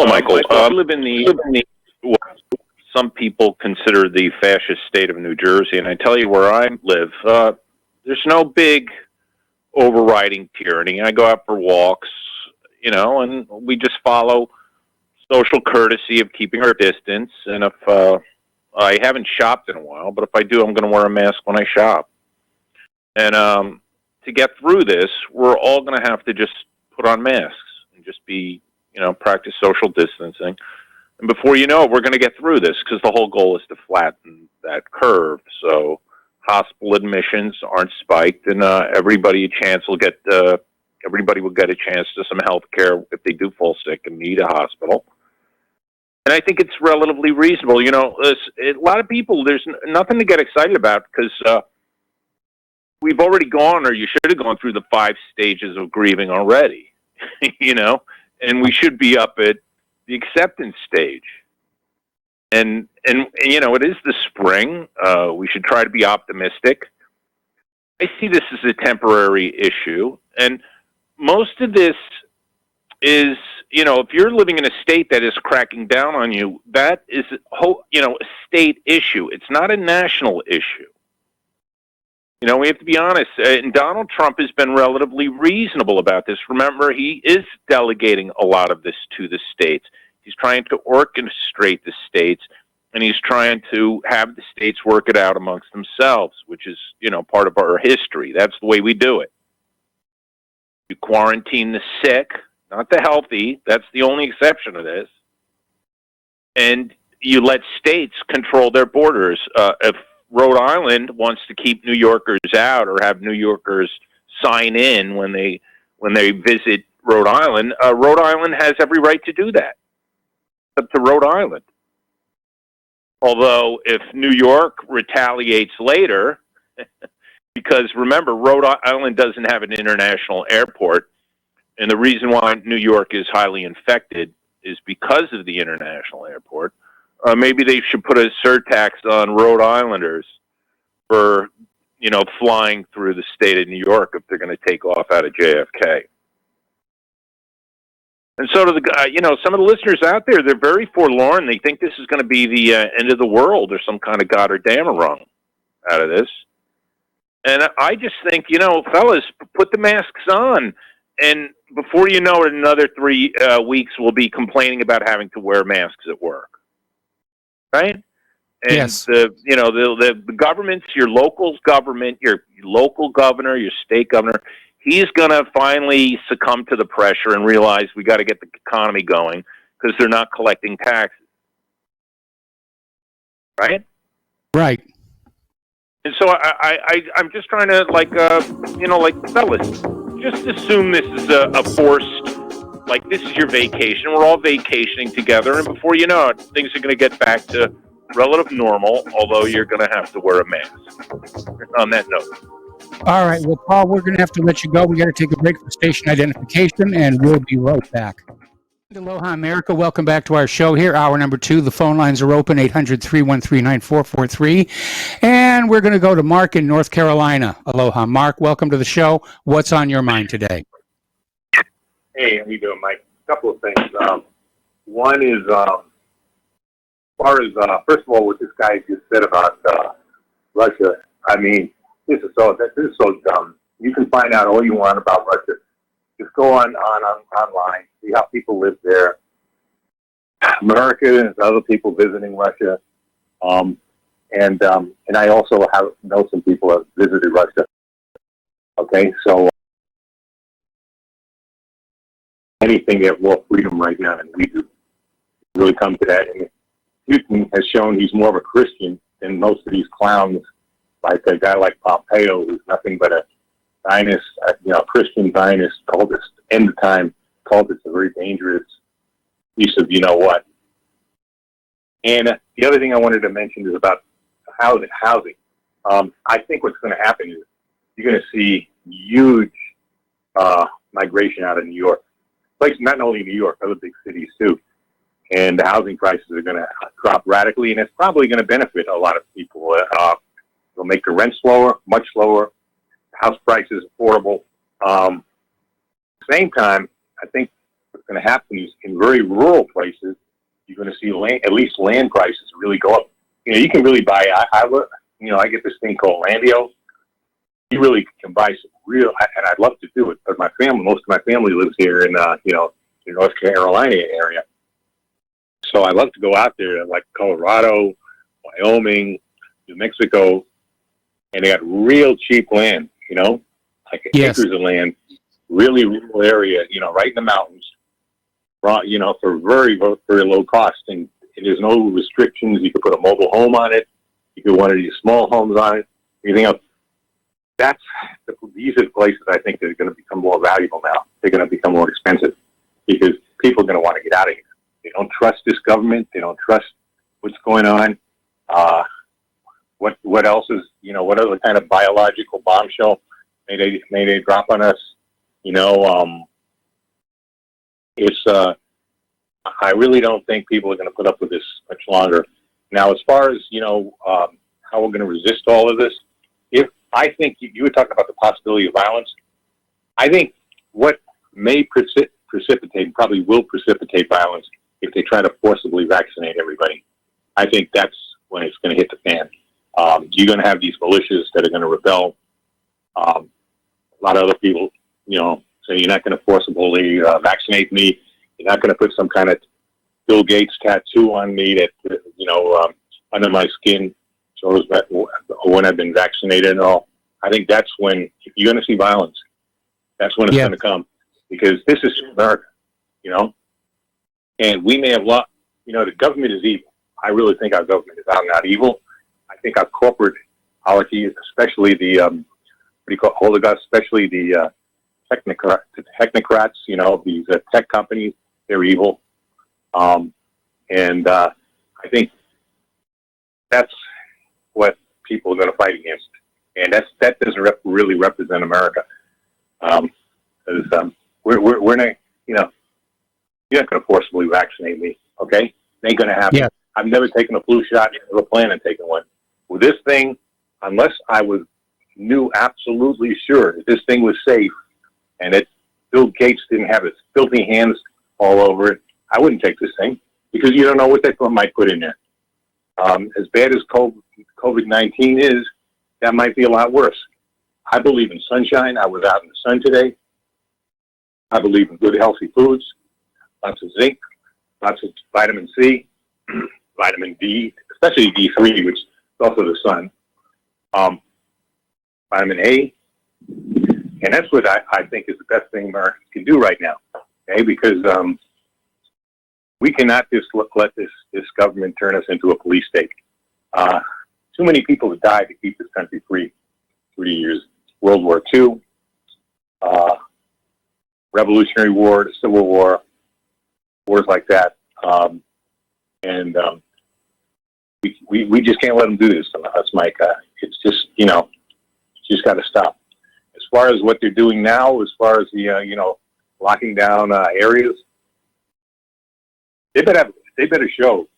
I live in the what some people consider the fascist state of New Jersey, and I tell you where I live, there's no big overriding tyranny. I go out for walks, and we just follow social courtesy of keeping our distance, and if I haven't shopped in a while, but if I do, I'm going to wear a mask when I shop. And to get through this, we're all going to have to just put on masks and just be, practice social distancing. And before you know it, we're going to get through this because the whole goal is to flatten that curve. So hospital admissions aren't spiked, and everybody will get a chance to some health care if they do fall sick and need a hospital. And I think it's relatively reasonable. A lot of people, there's nothing to get excited about because we've already gone, or you should have gone through the 5 stages of grieving already, and we should be up at the acceptance stage. And it is the spring. We should try to be optimistic. I see this as a temporary issue, and most of this is, if you're living in a state that is cracking down on you, that is, a state issue. It's not a national issue. We have to be honest. And Donald Trump has been relatively reasonable about this. Remember, he is delegating a lot of this to the states. He's trying to orchestrate the states, and he's trying to have the states work it out amongst themselves, which is, part of our history. That's the way we do it. You quarantine the sick, not the healthy. That's the only exception to this. And you let states control their borders. If Rhode Island wants to keep New Yorkers out or have New Yorkers sign in when they visit Rhode Island has every right to do that. Up to Rhode Island. Although if New York retaliates later, because remember, Rhode Island doesn't have an international airport, and the reason why New York is highly infected is because of the international airport. Maybe they should put a surtax on Rhode Islanders for, flying through the state of New York if they're going to take off out of JFK. And so, some of the listeners out there, they're very forlorn. They think this is going to be the end of the world or some kind of God or damn wrong out of this. And I just think, fellas, put the masks on. And before you know it, another 3 weeks, we'll be complaining about having to wear masks at work. Right? And yes. The governments, your local government, your local governor, your state governor, he's going to finally succumb to the pressure and realize we got to get the economy going because they're not collecting taxes. Right? Right. And so I'm just trying to, fellas, just assume this is a forced, this is your vacation. We're all vacationing together, and before you know it, things are going to get back to relative normal, although you're going to have to wear a mask. On that note. All right. Well, Paul, we're going to have to let you go. We got to take a break for station identification, and we'll be right back. Aloha, America. Welcome back to our show here. Hour number 2. The phone lines are open, 800-313-9443. And we're going to go to Mark in North Carolina. Aloha, Mark. Welcome to the show. What's on your mind today? Hey, how you doing, Mike? A couple of things. One is, as far as, first of all, what this guy just said about Russia. I mean, this is so dumb. You can find out all you want about Russia. Just go online, see how people live there. Americans, other people visiting Russia, and I also know some people have visited Russia. Okay, so anything, they have more freedom right now than we do. Really come to that. And Putin has shown he's more of a Christian than most of these clowns, like a guy like Pompeo, who's nothing but a Zionist, Christian Zionist cultist, end of time cultist, a very dangerous piece of what. And the other thing I wanted to mention is about housing. I think what's going to happen is you're going to see huge migration out of New York. Places, not only New York, other big cities too. And the housing prices are going to drop radically, and it's probably going to benefit a lot of people. It'll make the rents lower, much lower. House prices affordable. Same time, I think what's going to happen is in very rural places, you're going to see at least land prices really go up. You can really buy. I get this thing called Landio. You really can buy some real, and I'd love to do it, but most of my family lives here in the North Carolina area. So I love to go out there, like Colorado, Wyoming, New Mexico, and they got real cheap land. Yes. Acres of land, really rural area, right in the mountains, for very, very low cost. And there's no restrictions. You could put a mobile home on it. You could one of these small homes on it, anything else. These are the places I think that are going to become more valuable now. They're going to become more expensive because people are going to want to get out of here. They don't trust this government. They don't trust what's going on. What else is, what other kind of biological bombshell may they drop on us? I really don't think people are going to put up with this much longer. Now, as far as, how we're going to resist all of this, I think you were talking about the possibility of violence. I think what may precipitate, and probably will precipitate violence if they try to forcibly vaccinate everybody. I think that's when it's going to hit the fan. You're going to have these militias that are going to rebel. A lot of other people, say you're not going to forcibly vaccinate me. You're not going to put some kind of Bill Gates tattoo on me that, under my skin shows that when I've been vaccinated and all. I think that's when, if you're going to see violence, that's when it's going to come. Because this is America, and we may have lost, the government is evil. I really think our government is not evil. I think our corporate hierarchy, especially the, especially the technocrats, these tech companies, they're evil. And I think that's what people are going to fight against. And that doesn't really represent America. We're not, you're not going to forcibly vaccinate me, okay? It ain't going to happen. Yeah. I've never taken a flu shot, never plan on taking one. With this thing, unless I knew absolutely sure that this thing was safe and that Bill Gates didn't have his filthy hands all over it, I wouldn't take this thing because you don't know what they might put in there. As bad as COVID-19 is, that might be a lot worse. I believe in sunshine. I was out in the sun today. I believe in good, healthy foods, lots of zinc, lots of vitamin C, vitamin D, especially D3, which is also the sun, vitamin A. And that's what I think is the best thing Americans can do right now, okay? Because we cannot just let this government turn us into a police state. Too many people have died to keep this country free. 3 years, World War II, Revolutionary War, the Civil War, wars like that. We just can't let them do this to us, Mike. It's just, just got to stop. As far as what they're doing now, as far as the, locking down areas, they better show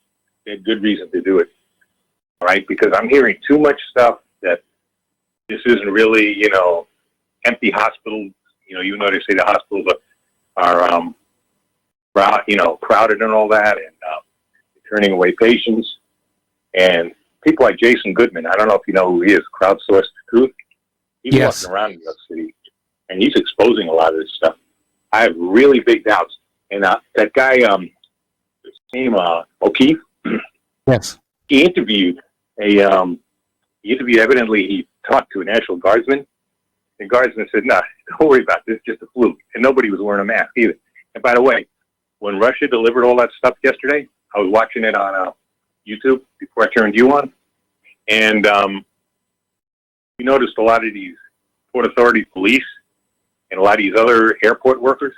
they had good reason to do it. All right, because I'm hearing too much stuff that this isn't really, empty hospitals. Even though they say the hospitals are crowded and all that, and turning away patients. And people like Jason Goodman, I don't know if you know who he is, Crowdsourced Truth. He's walking around New York City, and he's exposing a lot of this stuff. I have really big doubts. And that guy, his name O'Keefe. Yes. He interviewed evidently he talked to a National Guardsman. And Guardsman said, "Nah, don't worry about this, just a fluke." And nobody was wearing a mask either. And by the way, when Russia delivered all that stuff yesterday, I was watching it on YouTube before I turned you on. And we noticed a lot of these Port Authority police and a lot of these other airport workers,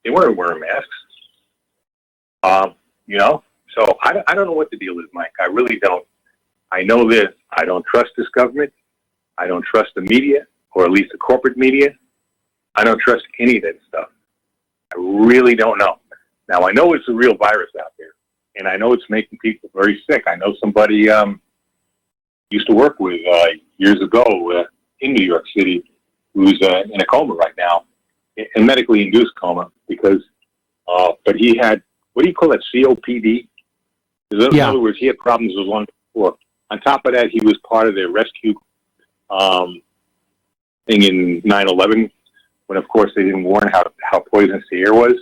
they weren't wearing masks. So I don't know what the deal is, Mike. I really don't. I know this. I don't trust this government. I don't trust the media, or at least the corporate media. I don't trust any of that stuff. I really don't know. Now, I know it's a real virus out there, and I know it's making people very sick. I know somebody used to work with years ago in New York City who's in a coma right now, a medically induced coma, because, but he had, what do you call that, COPD? In other words, he had problems with lungs before. On top of that, he was part of their rescue thing in 9/11, when of course they didn't warn how poisonous the air was.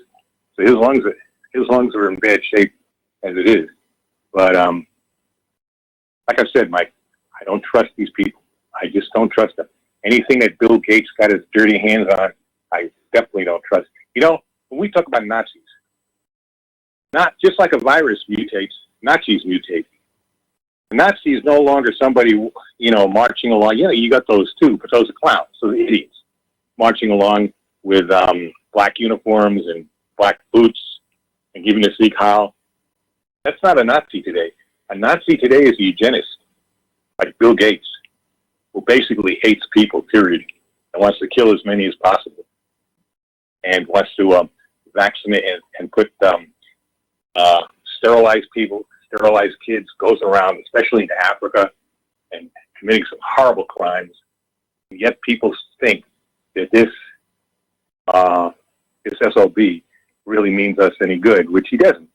So his lungs are in bad shape as it is. But like I said, Mike, I don't trust these people. I just don't trust them. Anything that Bill Gates got his dirty hands on, I definitely don't trust. When we talk about Nazis, not just like a virus mutates, Nazis mutate. The Nazi is no longer somebody, marching along. You got those too, but those are clowns, so the idiots, marching along with black uniforms and black boots and giving a Sieg Heil. That's not a Nazi today. A Nazi today is a eugenist, like Bill Gates, who basically hates people, period, and wants to kill as many as possible, and wants to vaccinate and put sterilized people, sterilized kids, goes around, especially into Africa, and committing some horrible crimes. And yet people think that this SOB really means us any good, which he doesn't.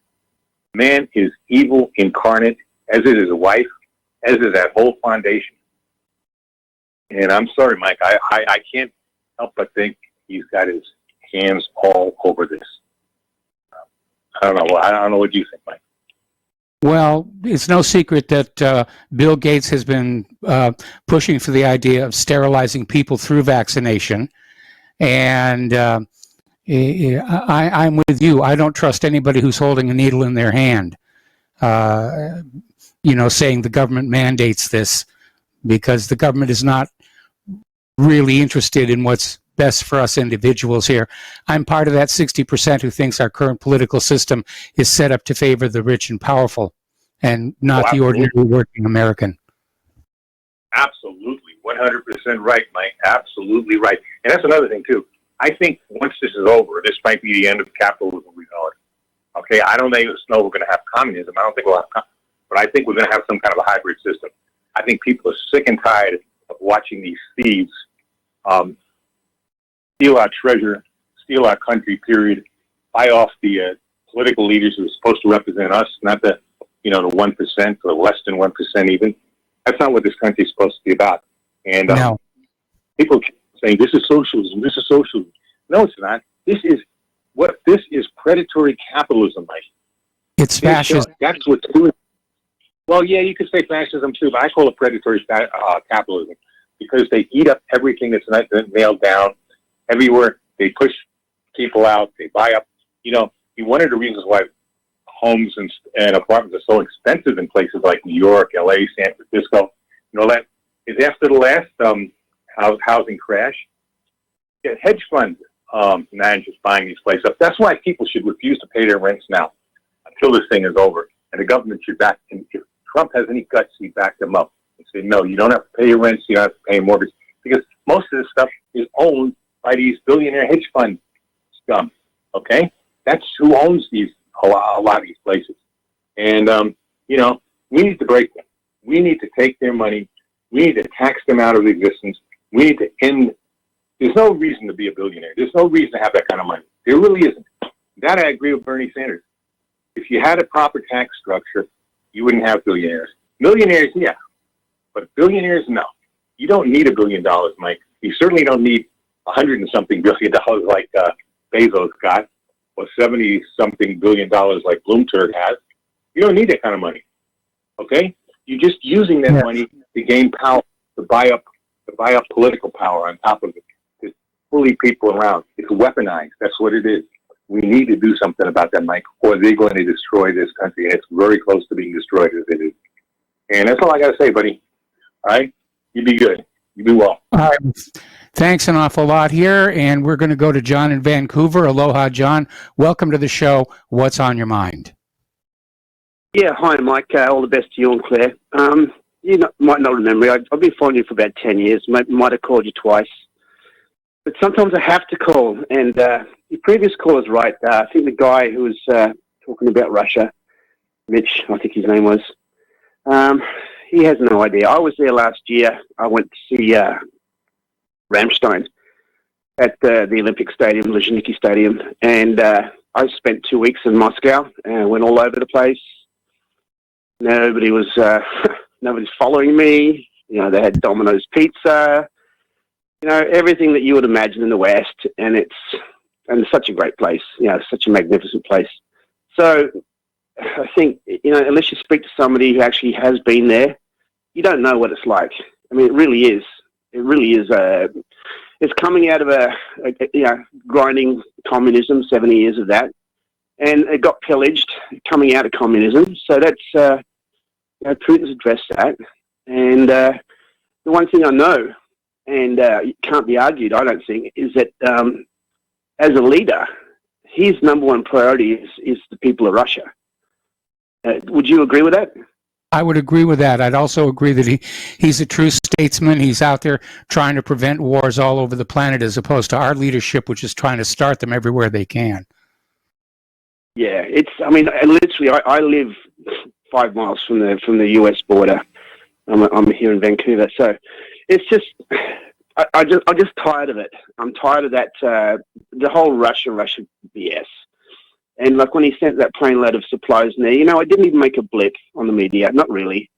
Man is evil incarnate, as is his wife, as is that whole foundation. And I'm sorry, Mike, I can't help but think he's got his hands all over this. I don't know. I don't know what you think, Mike. Well, it's no secret that Bill Gates has been pushing for the idea of sterilizing people through vaccination. And I'm with you. I don't trust anybody who's holding a needle in their hand, saying the government mandates this, because the government is not really interested in what's best for us individuals here. I'm part of that 60% who thinks our current political system is set up to favor the rich and powerful and not the ordinary working American. Absolutely. 100% right, Mike. Absolutely right. And that's another thing, too. I think once this is over, this might be the end of capitalism, we know it. Okay, I don't think we're going to have communism. I don't think we'll have but I think we're going to have some kind of a hybrid system. I think people are sick and tired of watching these thieves steal our treasure, steal our country, period, buy off the political leaders who are supposed to represent us, not the 1% or less than 1% even. That's not what this country is supposed to be about. And no. People keep saying, this is socialism, this is socialism. No, it's not. This is predatory capitalism, Mike. It's fascism. That's what's doing. Well, yeah, you could say fascism too, but I call it predatory capitalism, because they eat up everything that's not nailed down everywhere. They push people out. They buy up. One of the reasons why homes and apartments are so expensive in places like New York, LA, San Francisco, that is after the last housing crash. Yeah, hedge funds managers buying these places up. That's why people should refuse to pay their rents now until this thing is over. And the government should back, and if Trump has any guts, he back them up and say, no, you don't have to pay your rents, you don't have to pay your mortgage, because most of this stuff is owned by these billionaire hedge fund scum. Okay, that's who owns a lot of these places. And we need to break them. We need to take their money. We need to tax them out of existence. We need to end. There's no reason to be a billionaire. There's no reason to have that kind of money. There really isn't. That I agree with Bernie Sanders. If you had a proper tax structure, you wouldn't have billionaires. Millionaires, yeah, but billionaires, no. You don't need $1 billion, Mike. You certainly don't need $100 and something billion like Bezos got, or 70-something billion like Bloomberg has. You don't need that kind of money. Okay, you're just using that money to gain power, to buy up political power on top of it, to bully people around. It's weaponized. That's what it is. We need to do something about that, Mike, or they're going to destroy this country, and it's very close to being destroyed as it is. And that's all I got to say, buddy. All right? You be good. You be well. All right. Thanks an awful lot here, and we're going to go to John in Vancouver. Aloha, John. Welcome to the show. What's on your mind? Yeah, hi, Mike. All the best to you and Claire. You might not remember me. I've been following you for about 10 years. Might have called you twice. But sometimes I have to call, and your previous call is right. I think the guy who was talking about Russia, Mitch, I think his name was, he has no idea. I was there last year. I went to see Rammstein at the Olympic Stadium, Luzhniki Stadium, and I spent 2 weeks in Moscow and went all over the place. Nobody was, nobody's following me. They had Domino's Pizza. Everything that you would imagine in the West, and it's such a great place, such a magnificent place. So I think, unless you speak to somebody who actually has been there, you don't know what it's like. I mean, it really is. It's coming out of a grinding communism, 70 years of that, and it got pillaged coming out of communism. So that's, Putin's addressed that. And the one thing I know, and it can't be argued, I don't think, is that as a leader, his number one priority is the people of Russia. Would you agree with that? I would agree with that. I'd also agree that he's a true statesman. He's out there trying to prevent wars all over the planet, as opposed to our leadership, which is trying to start them everywhere they can. Yeah, literally, I live 5 miles from the US border. I'm here in Vancouver, so it's just I'm just tired of it. I'm tired of that the whole Russia BS. And like when he sent that plane load of supplies in there, it didn't even make a blip on the media, not really,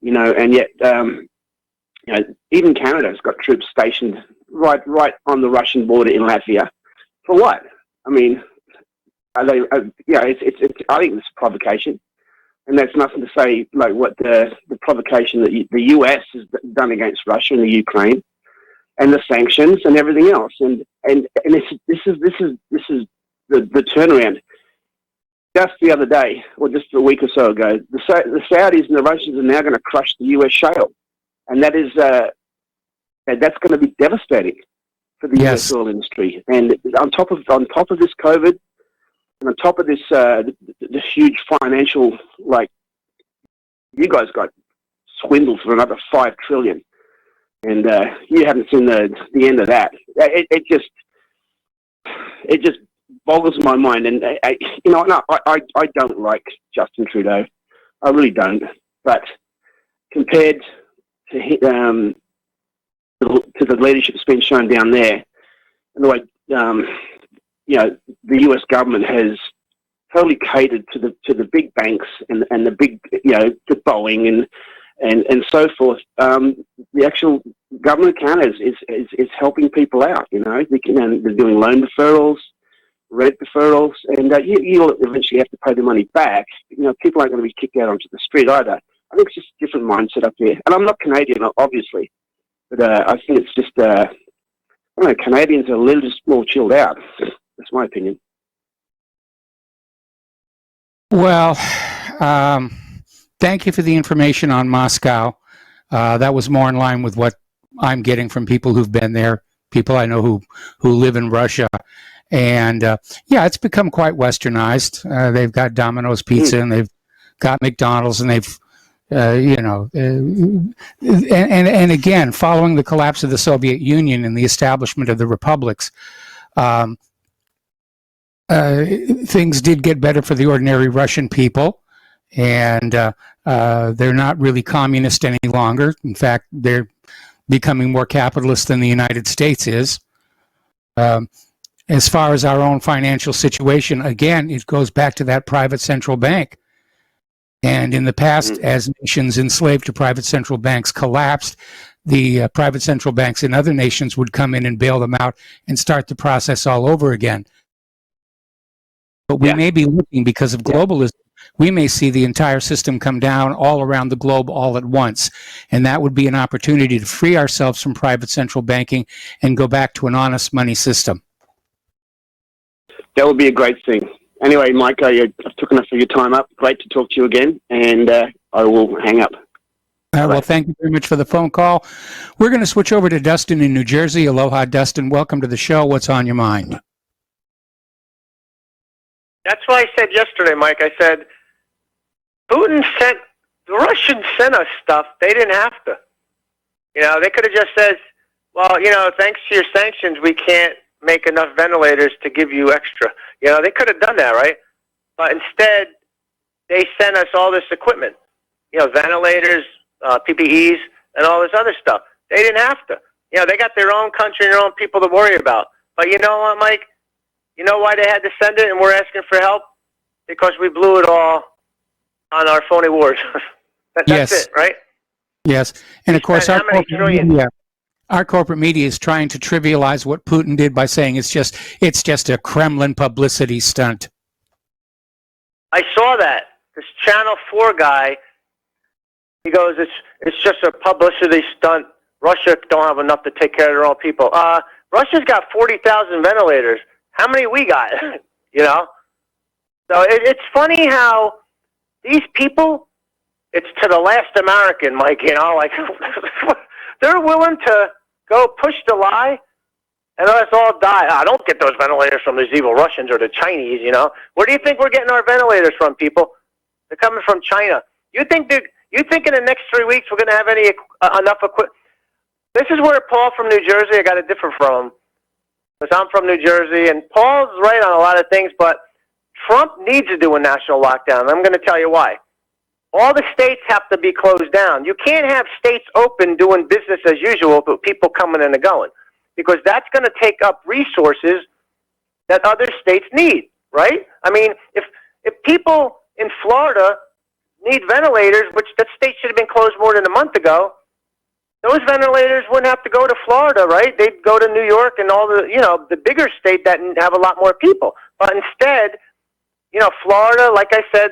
and yet, even Canada's got troops stationed right on the Russian border in Latvia. For what? I mean, are they, it's I think it's a provocation. And that's nothing to say like what the provocation that the US has done against Russia and the Ukraine, and the sanctions and everything else. And this is the turnaround. Just the other day, or just a week or so ago, the Saudis and the Russians are now going to crush the US shale, and that is that's going to be devastating for the US oil industry. And on top of this COVID, and on top of this this huge financial, like, you guys got swindled for another $5 trillion, and you haven't seen the end of that. It just boggles my mind. And I don't like Justin Trudeau, I really don't. But compared to the leadership that's been shown down there, and the way the US government has totally catered to the big banks and the big to Boeing and so forth. The actual government of Canada is helping people out. They're doing loan deferrals, rent deferrals, and you'll eventually have to pay the money back. People aren't going to be kicked out onto the street either. I think it's just a different mindset up there. And I'm not Canadian, obviously, but I think it's just I don't know, Canadians are a little just more chilled out. That's my opinion. Well, thank you for the information on Moscow. That was more in line with what I'm getting from people who've been there, people I know who live in Russia. And it's become quite westernized. They've got Domino's Pizza and they've got McDonald's, and they've and again, following the collapse of the Soviet Union and the establishment of the republics, things did get better for the ordinary Russian people, and they're not really communist any longer. In fact, they're becoming more capitalist than the United States is. As far as our own financial situation, again, it goes back to that private central bank. And in the past, as nations enslaved to private central banks collapsed, the private central banks in other nations would come in and bail them out and start the process all over again. But we may be looking, because of globalism, we may see the entire system come down all around the globe all at once. And that would be an opportunity to free ourselves from private central banking and go back to an honest money system. That would be a great thing. Anyway, Mike, I took enough of your time up. Great to talk to you again, and I will hang up. Well, thank you very much for the phone call. We're going to switch over to Dustin in New Jersey. Aloha, Dustin. Welcome to the show. What's on your mind? That's what I said yesterday, Mike. I said, the Russians sent us stuff. They didn't have to. They could have just said, well, thanks to your sanctions, we can't make enough ventilators to give you extra. They could have done that, right? But instead, they sent us all this equipment, ventilators, PPEs, and all this other stuff. They didn't have to. They got their own country and their own people to worry about. But you know what, Mike? You know why they had to send it and we're asking for help? Because we blew it all on our phony wars. That's it, right? Yes. And of course, our corporate media is trying to trivialize what Putin did by saying it's just a Kremlin publicity stunt. I saw that. This Channel 4 guy, he goes, it's just a publicity stunt. Russia don't have enough to take care of their own people. Russia's got 40,000 ventilators. How many we got? So it's funny how these people, it's to the last American, Mike, like they're willing to go push the lie and let us all die. I don't get those ventilators from these evil Russians or the Chinese, Where do you think we're getting our ventilators from, people? They're coming from China. You think in the next 3 weeks we're going to have enough equipment? This is where Paul from New Jersey, I got to differ from, because I'm from New Jersey, and Paul's right on a lot of things, but Trump needs to do a national lockdown. I'm going to tell you why. All the states have to be closed down. You can't have states open doing business as usual, but people coming in and going, because that's going to take up resources that other states need. right? I mean, if people in Florida need ventilators, which that state should have been closed more than a month ago, those ventilators wouldn't have to go to Florida, right? They'd go to New York and all the, the bigger state that have a lot more people. But instead, Florida, like I said,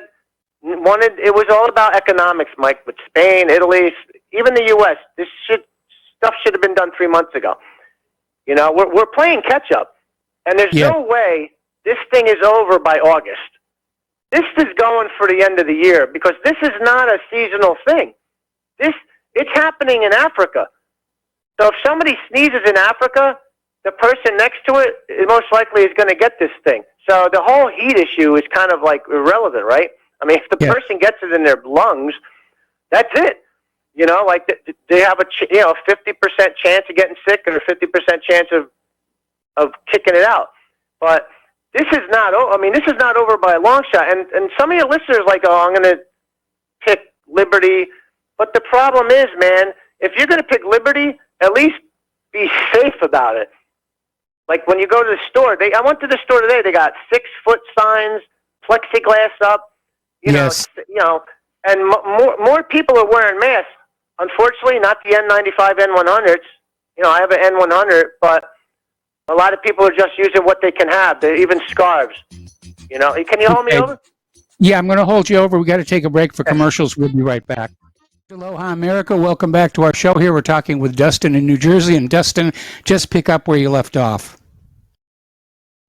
it was all about economics, Mike, with Spain, Italy, even the U.S. Stuff should have been done 3 months ago. We're playing catch up, and there's no way this thing is over by August. This is going for the end of the year because this is not a seasonal thing. It's happening in Africa. So if somebody sneezes in Africa, the person next to it most likely is going to get this thing. So the whole heat issue is kind of like irrelevant, right? I mean, if the person gets it in their lungs, that's it. They have a 50% chance of getting sick and a 50% chance of kicking it out. But this is not. This is not over by a long shot. And some of your listeners are like, I'm going to pick Liberty. But the problem is, man, if you're going to pick Liberty, at least be safe about it. Like when you go to the store, I went to the store today. They got 6-foot signs, plexiglass up. And more people are wearing masks. Unfortunately, not the N95 N100s. I have an N100, but a lot of people are just using what they can have. They're even scarves. Can you hold me over? Yeah, I'm going to hold you over. We got to take a break for commercials. We'll be right back. Aloha, America. Welcome back to our show here. We're talking with Dustin in New Jersey. And Dustin, just pick up where you left off.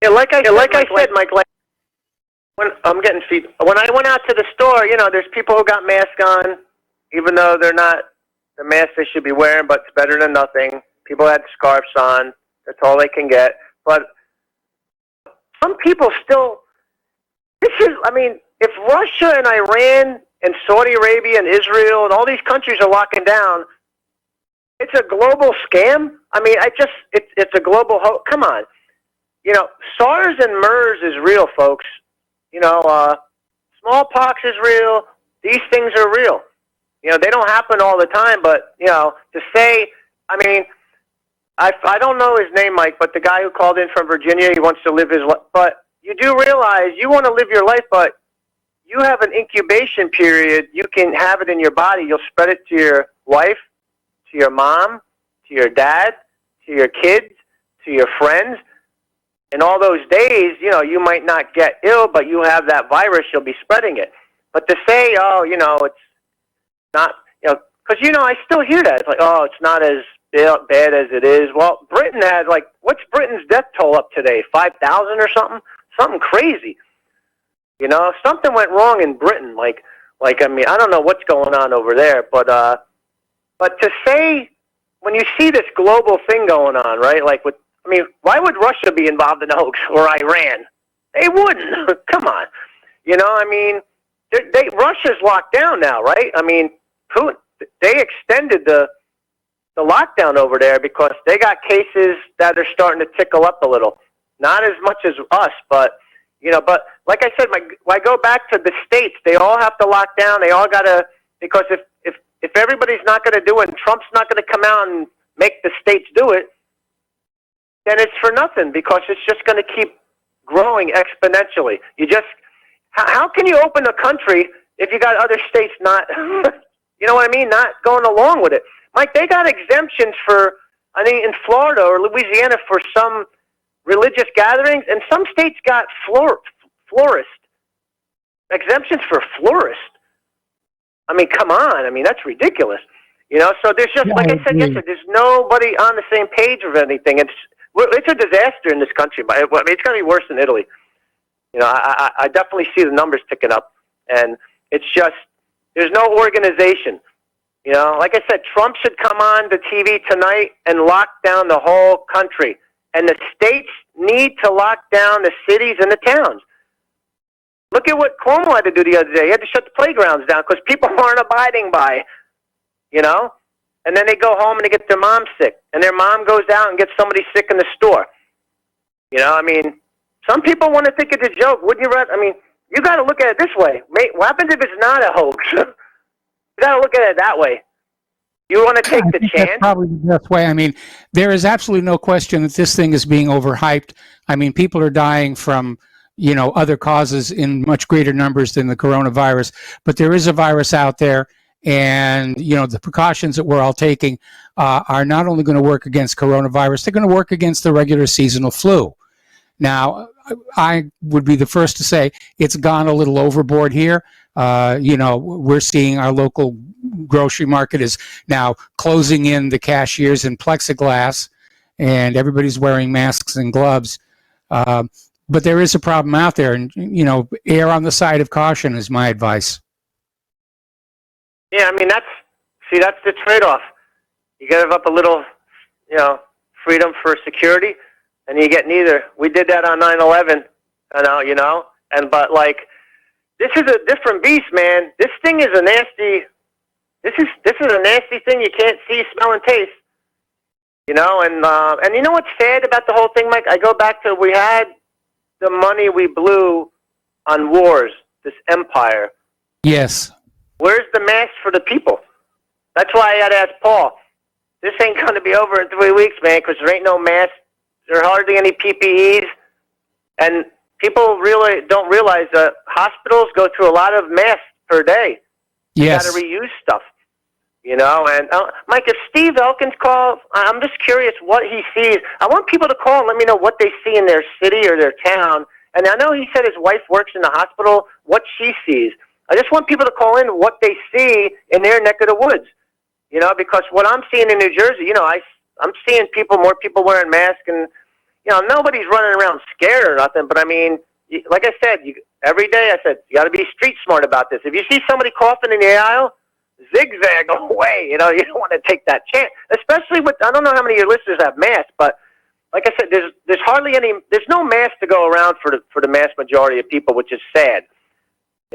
Yeah, like I said, Mike, when I'm getting feet. When I went out to the store, there's people who got masks on, even though they're not the mask they should be wearing, but it's better than nothing. People had scarves on. That's all they can get. But some people still, if Russia and Iran and Saudi Arabia and Israel and all these countries are locking down, it's a global scam. It's a global come on. SARS and MERS is real, folks. Smallpox is real. These things are real. They don't happen all the time, but, to say, I don't know his name, Mike, but the guy who called in from Virginia, he wants to live his life. But you do realize you want to live your life, but you have an incubation period. You can have it in your body. You'll spread it to your wife, to your mom, to your dad, to your kids, to your friends. And all those days, you might not get ill, but you have that virus, you'll be spreading it. But to say, it's not, because, I still hear that. It's like, it's not as bad as it is. Well, Britain had, what's Britain's death toll up today? 5,000 or something? Something crazy. Something went wrong in Britain. I don't know what's going on over there, but to say, when you see this global thing going on, right, why would Russia be involved in the hoax or Iran? They wouldn't. Come on. Russia's locked down now, right? Putin, they extended the lockdown over there because they got cases that are starting to tickle up a little. Not as much as us, but but like I said, I go back to the states. They all have to lock down. They all got to, because if everybody's not going to do it and Trump's not going to come out and make the states do it, then it's for nothing because it's just going to keep growing exponentially. How can you open a country if you got other states not, not going along with it? Mike, they got exemptions for, in Florida or Louisiana for some religious gatherings, and some states got florist exemptions for florists. Come on. That's ridiculous. So there's just, like I said yesterday, there's nobody on the same page of anything. It's a disaster in this country. It's going to be worse than Italy. I definitely see the numbers ticking up, and it's just there's no organization. Like I said, Trump should come on the TV tonight and lock down the whole country, and the states need to lock down the cities and the towns. Look at what Cuomo had to do the other day. He had to shut the playgrounds down because people aren't abiding by, And then they go home and they get their mom sick, and their mom goes out and gets somebody sick in the store. Some people want to think it's a joke. Wouldn't you? You got to look at it this way. What happens if it's not a hoax? You got to look at it that way. You want to take the chance? That's probably the best way. There is absolutely no question that this thing is being overhyped. People are dying from other causes in much greater numbers than the coronavirus. But there is a virus out there, and the precautions that we're all taking are not only going to work against coronavirus, they're going to work against the regular seasonal flu. Now, I would be the first to say it's gone a little overboard here. We're seeing our local grocery market is now closing in the cashiers in plexiglass, and everybody's wearing masks and gloves. But there is a problem out there, and err on the side of caution is my advice. Yeah, I mean that's the trade-off. You give up a little, freedom for security, and you get neither. We did that on 9/11, but like this is a different beast, man. This thing is a nasty. This is a nasty thing you can't see, smell, and taste. And you know what's sad about the whole thing, Mike? I go back to we had the money we blew on wars, this empire. Yes. Where's the mask for the people? That's why I got to ask Paul. This ain't going to be over in 3 weeks, man, because there ain't no mask. There are hardly any PPEs. And people really don't realize that hospitals go through a lot of masks per day. Yes. You got to reuse stuff. And Mike, if Steve Elkins calls, I'm just curious what he sees. I want people to call and let me know what they see in their city or their town. And I know he said his wife works in the hospital, what she sees. I just want people to call in what they see in their neck of the woods. Because what I'm seeing in New Jersey, I'm seeing more people wearing masks, and nobody's running around scared or nothing. But I mean, like I said, every day I said you got to be street smart about this. If you see somebody coughing in the aisle, zigzag away. You don't want to take that chance, especially with, I don't know how many of your listeners have masks, but like I said, there's hardly any, there's no mask to go around for the mass majority of people, which is sad.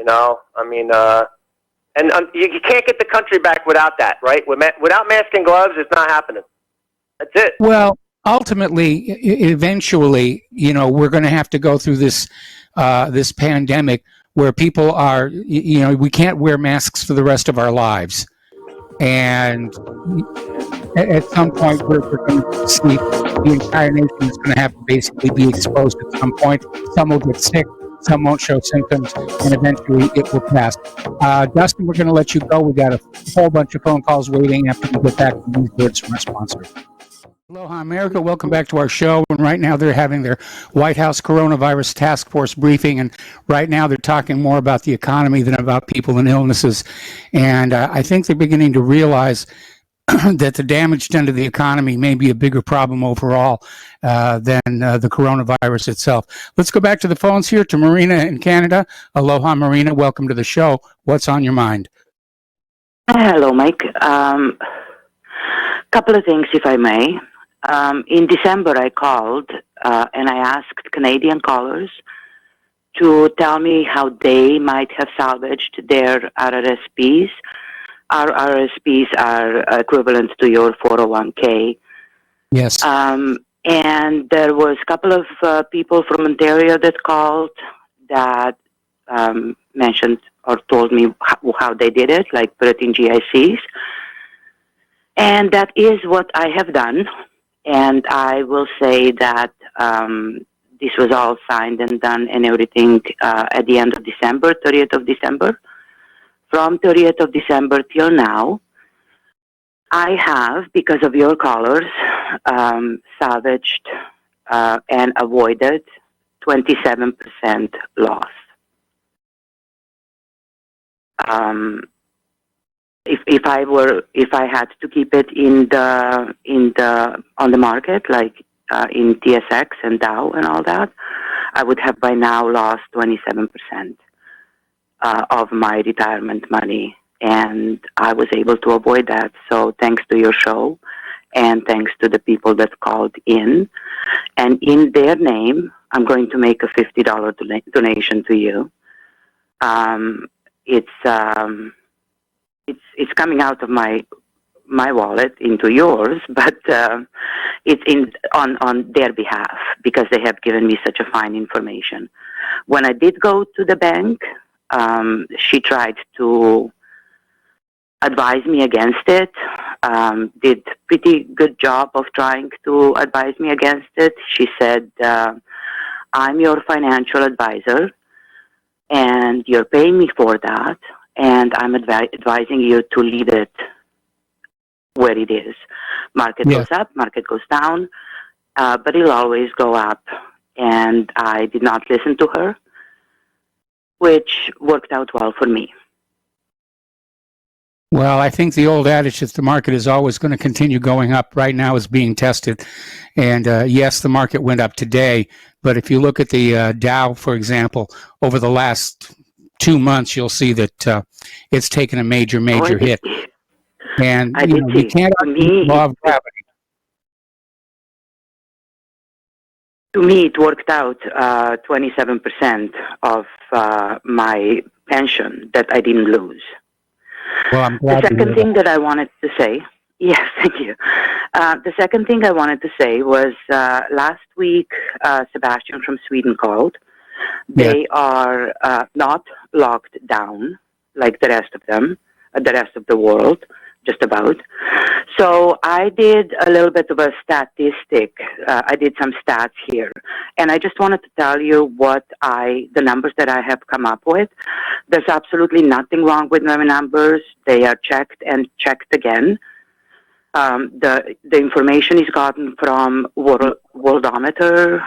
I mean, and you can't get the country back without that, right? Without mask and gloves, it's not happening. That's it. Well, ultimately, eventually, we're going to have to go through this pandemic where people are, we can't wear masks for the rest of our lives. And at some point, we're going to see the entire nation is going to have to basically be exposed at some point. Some will get sick, some won't show symptoms, and eventually it will pass. Dustin, we're going to let you go. We got a whole bunch of phone calls waiting after we get back to these words from our sponsor. Aloha, America. Welcome back to our show. And right now they're having their White House Coronavirus Task Force briefing. And right now they're talking more about the economy than about people and illnesses. And I think they're beginning to realize that the damage done to the economy may be a bigger problem overall than the coronavirus itself. Let's go back to the phones here to Marina in Canada. Aloha, Marina. Welcome to the show. What's on your mind? Hello, Mike. Couple of things, if I may. In December, I called and I asked Canadian callers to tell me how they might have salvaged their RRSPs. Our RRSPs are equivalent to your 401k. Yes. And there was a couple of people from Ontario that called that mentioned or told me how they did it, like put it in GICs. And that is what I have done. And I will say that this was all signed and done and everything at the end of December, 30th of December. From 30th of December till now, I have, because of your callers, salvaged and avoided 27% loss. If I had to keep it on the market, like in TSX and Dow and all that, I would have by now lost 27% of my retirement money, and I was able to avoid that. So thanks to your show, and thanks to the people that called in, and in their name, I'm going to make a $50 donation to you. It's coming out of my wallet into yours, but it's on their behalf because they have given me such a fine information. When I did go to the bank, she tried to advise me against it, did pretty good job of trying to advise me against it. She said, I'm your financial advisor, and you're paying me for that, and I'm advising you to leave it where it is. Market Yeah. goes up, market goes down, but it'll always go up. And I did not listen to her, which worked out well for me. Well, I think the old adage is the market is always going to continue going up right now is being tested. And yes, the market went up today. But if you look at the Dow, for example, over the last 2 months, you'll see that it's taken a major hit. And you can't argue the law of gravity. To me, it worked out 27% of my pension that I didn't lose. Well, I'm glad the second thing that I wanted to say, yes, thank you. The second thing I wanted to say was last week, Sebastian from Sweden called. They are not locked down like the rest of them, the rest of the world, just about. So I did a little bit of a statistic. I did some stats here. And I just wanted to tell you the numbers that I have come up with. There's absolutely nothing wrong with my numbers. They are checked and checked again. The information is gotten from Worldometer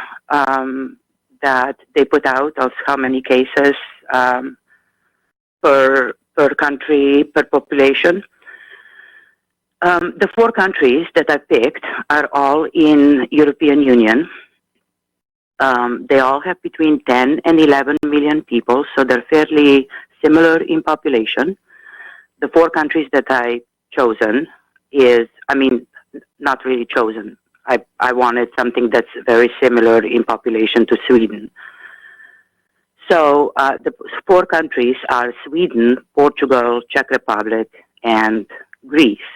that they put out of how many cases per country, per population. The 4 countries that I picked are all in European Union. They all have between 10 and 11 million people, so they're fairly similar in population. The 4 countries that I chosen not really chosen. I wanted something that's very similar in population to Sweden. So the 4 countries are Sweden, Portugal, Czech Republic, and Greece.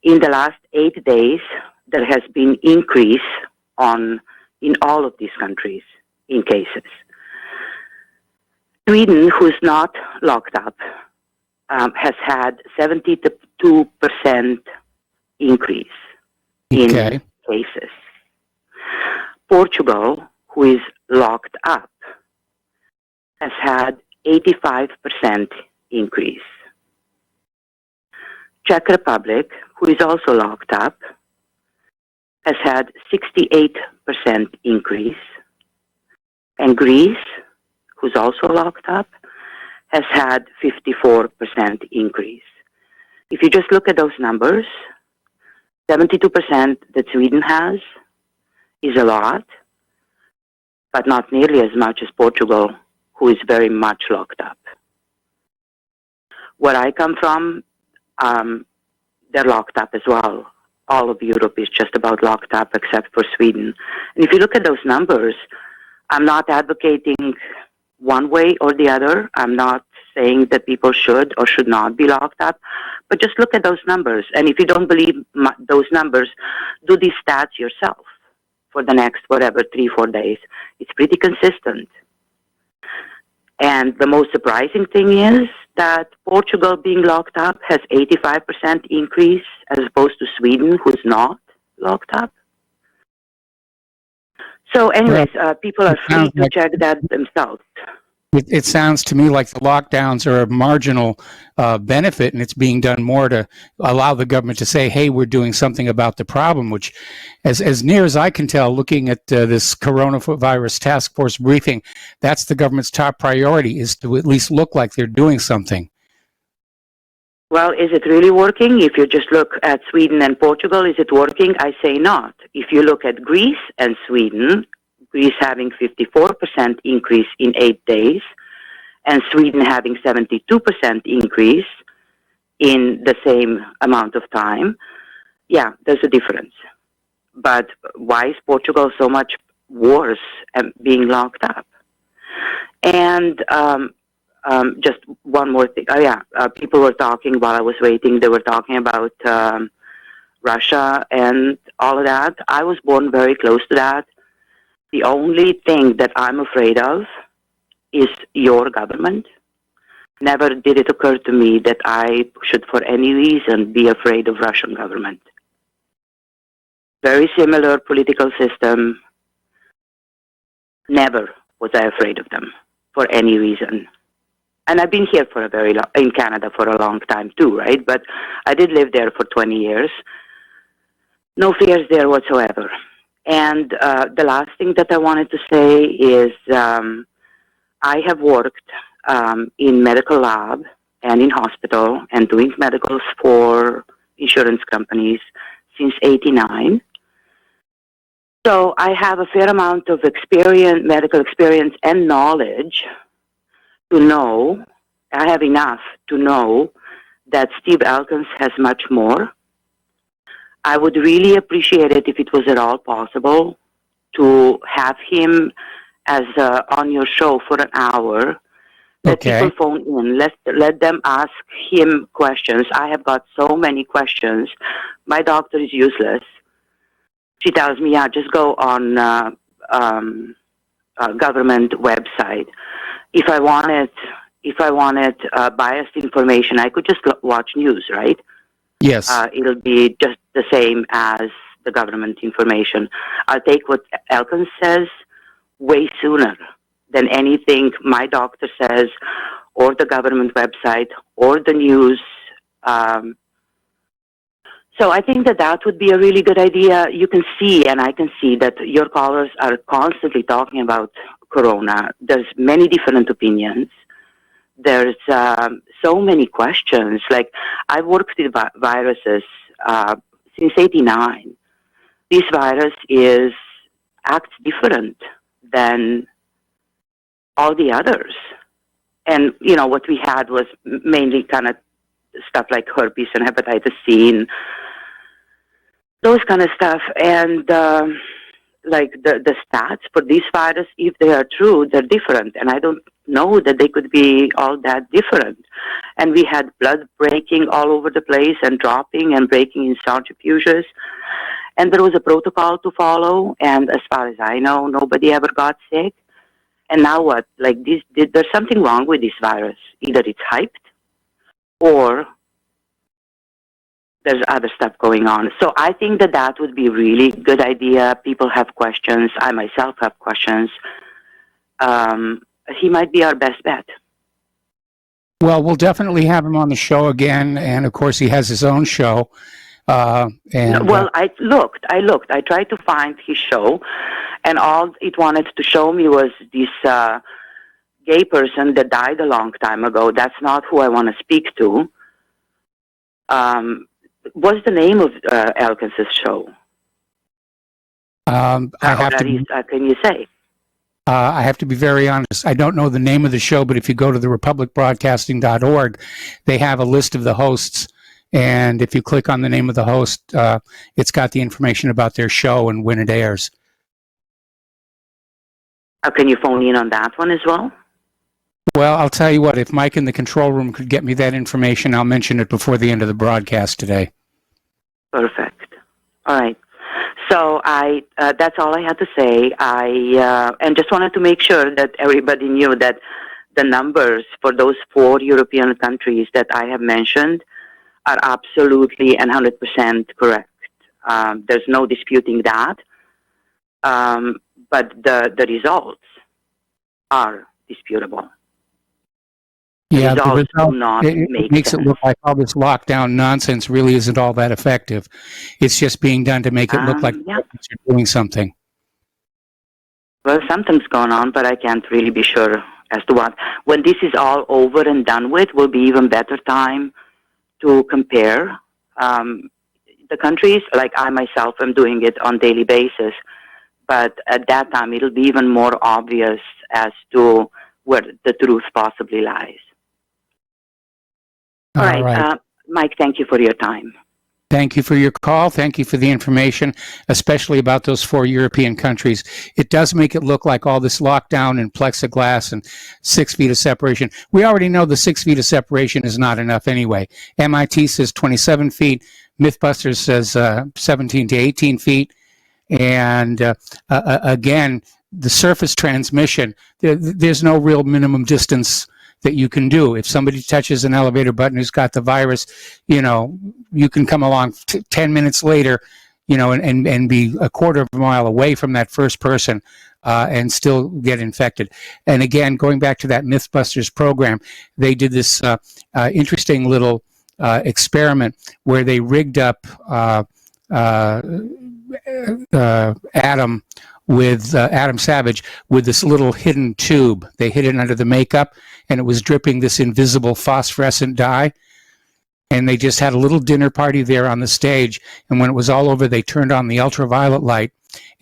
In the last 8 days, there has been increase in all of these countries in cases. Sweden, who's not locked up, has had 72% increase in cases. Portugal, who is locked up, has had 85% increase. Czech Republic, who is also locked up, has had 68% increase. And Greece, who's also locked up, has had 54% increase. If you just look at those numbers, 72% that Sweden has is a lot, but not nearly as much as Portugal, who is very much locked up. Where I come from, they're locked up as well. All of Europe is just about locked up except for Sweden. And if you look at those numbers, I'm not advocating one way or the other. I'm not saying that people should or should not be locked up, but just look at those numbers. And if you don't believe those numbers, do these stats yourself for the next, 3-4 days. It's pretty consistent. And the most surprising thing is that Portugal being locked up has 85% increase as opposed to Sweden, who's not locked up. So anyways, people are free to check that themselves. It sounds to me like the lockdowns are a marginal benefit, and it's being done more to allow the government to say, hey, we're doing something about the problem, which, as near as I can tell, looking at this coronavirus task force briefing, that's the government's top priority, is to at least look like they're doing something. Well, is it really working? If you just look at Sweden and Portugal, is it working? I say not. If you look at Greece and Sweden, Greece having 54% increase in 8 days, and Sweden having 72% increase in the same amount of time, yeah, there's a difference. But why is Portugal so much worse and being locked up? And just one more thing. People were talking while I was waiting. They were talking about Russia and all of that. I was born very close to that. The only thing that I'm afraid of is your government. Never did it occur to me that I should for any reason be afraid of Russian government. Very similar political system, Never was I afraid of them for any reason. And I've been here for in Canada for a long time too, right? But I did live there for 20 years. No fears there whatsoever. And the last thing that I wanted to say is I have worked in medical lab and in hospital and doing medicals for insurance companies since '89. So I have a fair amount of experience, medical experience and knowledge to know, I have enough to know that Steve Elkins has much more. I would really appreciate it if it was at all possible to have him as on your show for an hour. Let people phone in. Let them ask him questions. I have got so many questions. My doctor is useless. She tells me, yeah, just go on government website. If I wanted biased information, I could just watch news, right? Yes. It'll be just the same as the government information. I'll take what Elkins says way sooner than anything my doctor says or the government website or the news. So I think that would be a really good idea. You can see, and I can see, that your callers are constantly talking about corona. There's many different opinions. There's so many questions. Like, I've worked with viruses since '89. This virus acts different than all the others. And, you know, what we had was mainly kind of stuff like herpes and hepatitis C and those kind of stuff. And like the stats for this virus, if they are true, they're different. And I don't know that they could be all that different. And we had blood breaking all over the place and dropping and breaking in centrifuges. And there was a protocol to follow. And as far as I know, nobody ever got sick. And now what? Like, there's something wrong with this virus. Either it's hyped or there's other stuff going on. So I think that would be a really good idea. People have questions. I myself have questions. He might be our best bet. Well, we'll definitely have him on the show again. And of course, he has his own show. I looked. I tried to find his show, and all it wanted to show me was this gay person that died a long time ago. That's not who I want to speak to. What's the name of Elkins' show? Can you say? I have to be very honest. I don't know the name of the show, but if you go to the republicbroadcasting.org, they have a list of the hosts. And if you click on the name of the host, it's got the information about their show and when it airs. Can you phone in on that one as well? Well, I'll tell you what, if Mike in the control room could get me that information, I'll mention it before the end of the broadcast today. Perfect. All right. So that's all I had to say. And just wanted to make sure that everybody knew that the numbers for those 4 European countries that I have mentioned are absolutely and 100% correct. There's no disputing that. But the results are disputable. Yeah, the result, it makes it look like all this lockdown nonsense really isn't all that effective. It's just being done to make it look like you're doing something. Well, something's going on, but I can't really be sure as to what. When this is all over and done with, will be even better time to compare the countries. Like I myself am doing it on a daily basis. But at that time, it'll be even more obvious as to where the truth possibly lies. All right. Mike, thank you for your time. Thank you for your call. Thank you for the information, especially about those 4 European countries. It does make it look like all this lockdown and plexiglass and 6 feet of separation. We already know the 6 feet of separation is not enough anyway. MIT says 27 feet. Mythbusters says 17 to 18 feet. And again, the surface transmission, there's no real minimum distance that you can do. If somebody touches an elevator button who's got the virus, you know, you can come along 10 minutes later, you know, and be a quarter of a mile away from that first person. and still get infected. And again, going back to that Mythbusters program, they did this interesting little experiment where they rigged up Adam Savage with this little hidden tube. They hid it under the makeup, and it was dripping this invisible phosphorescent dye. And they just had a little dinner party there on the stage. And when it was all over, they turned on the ultraviolet light,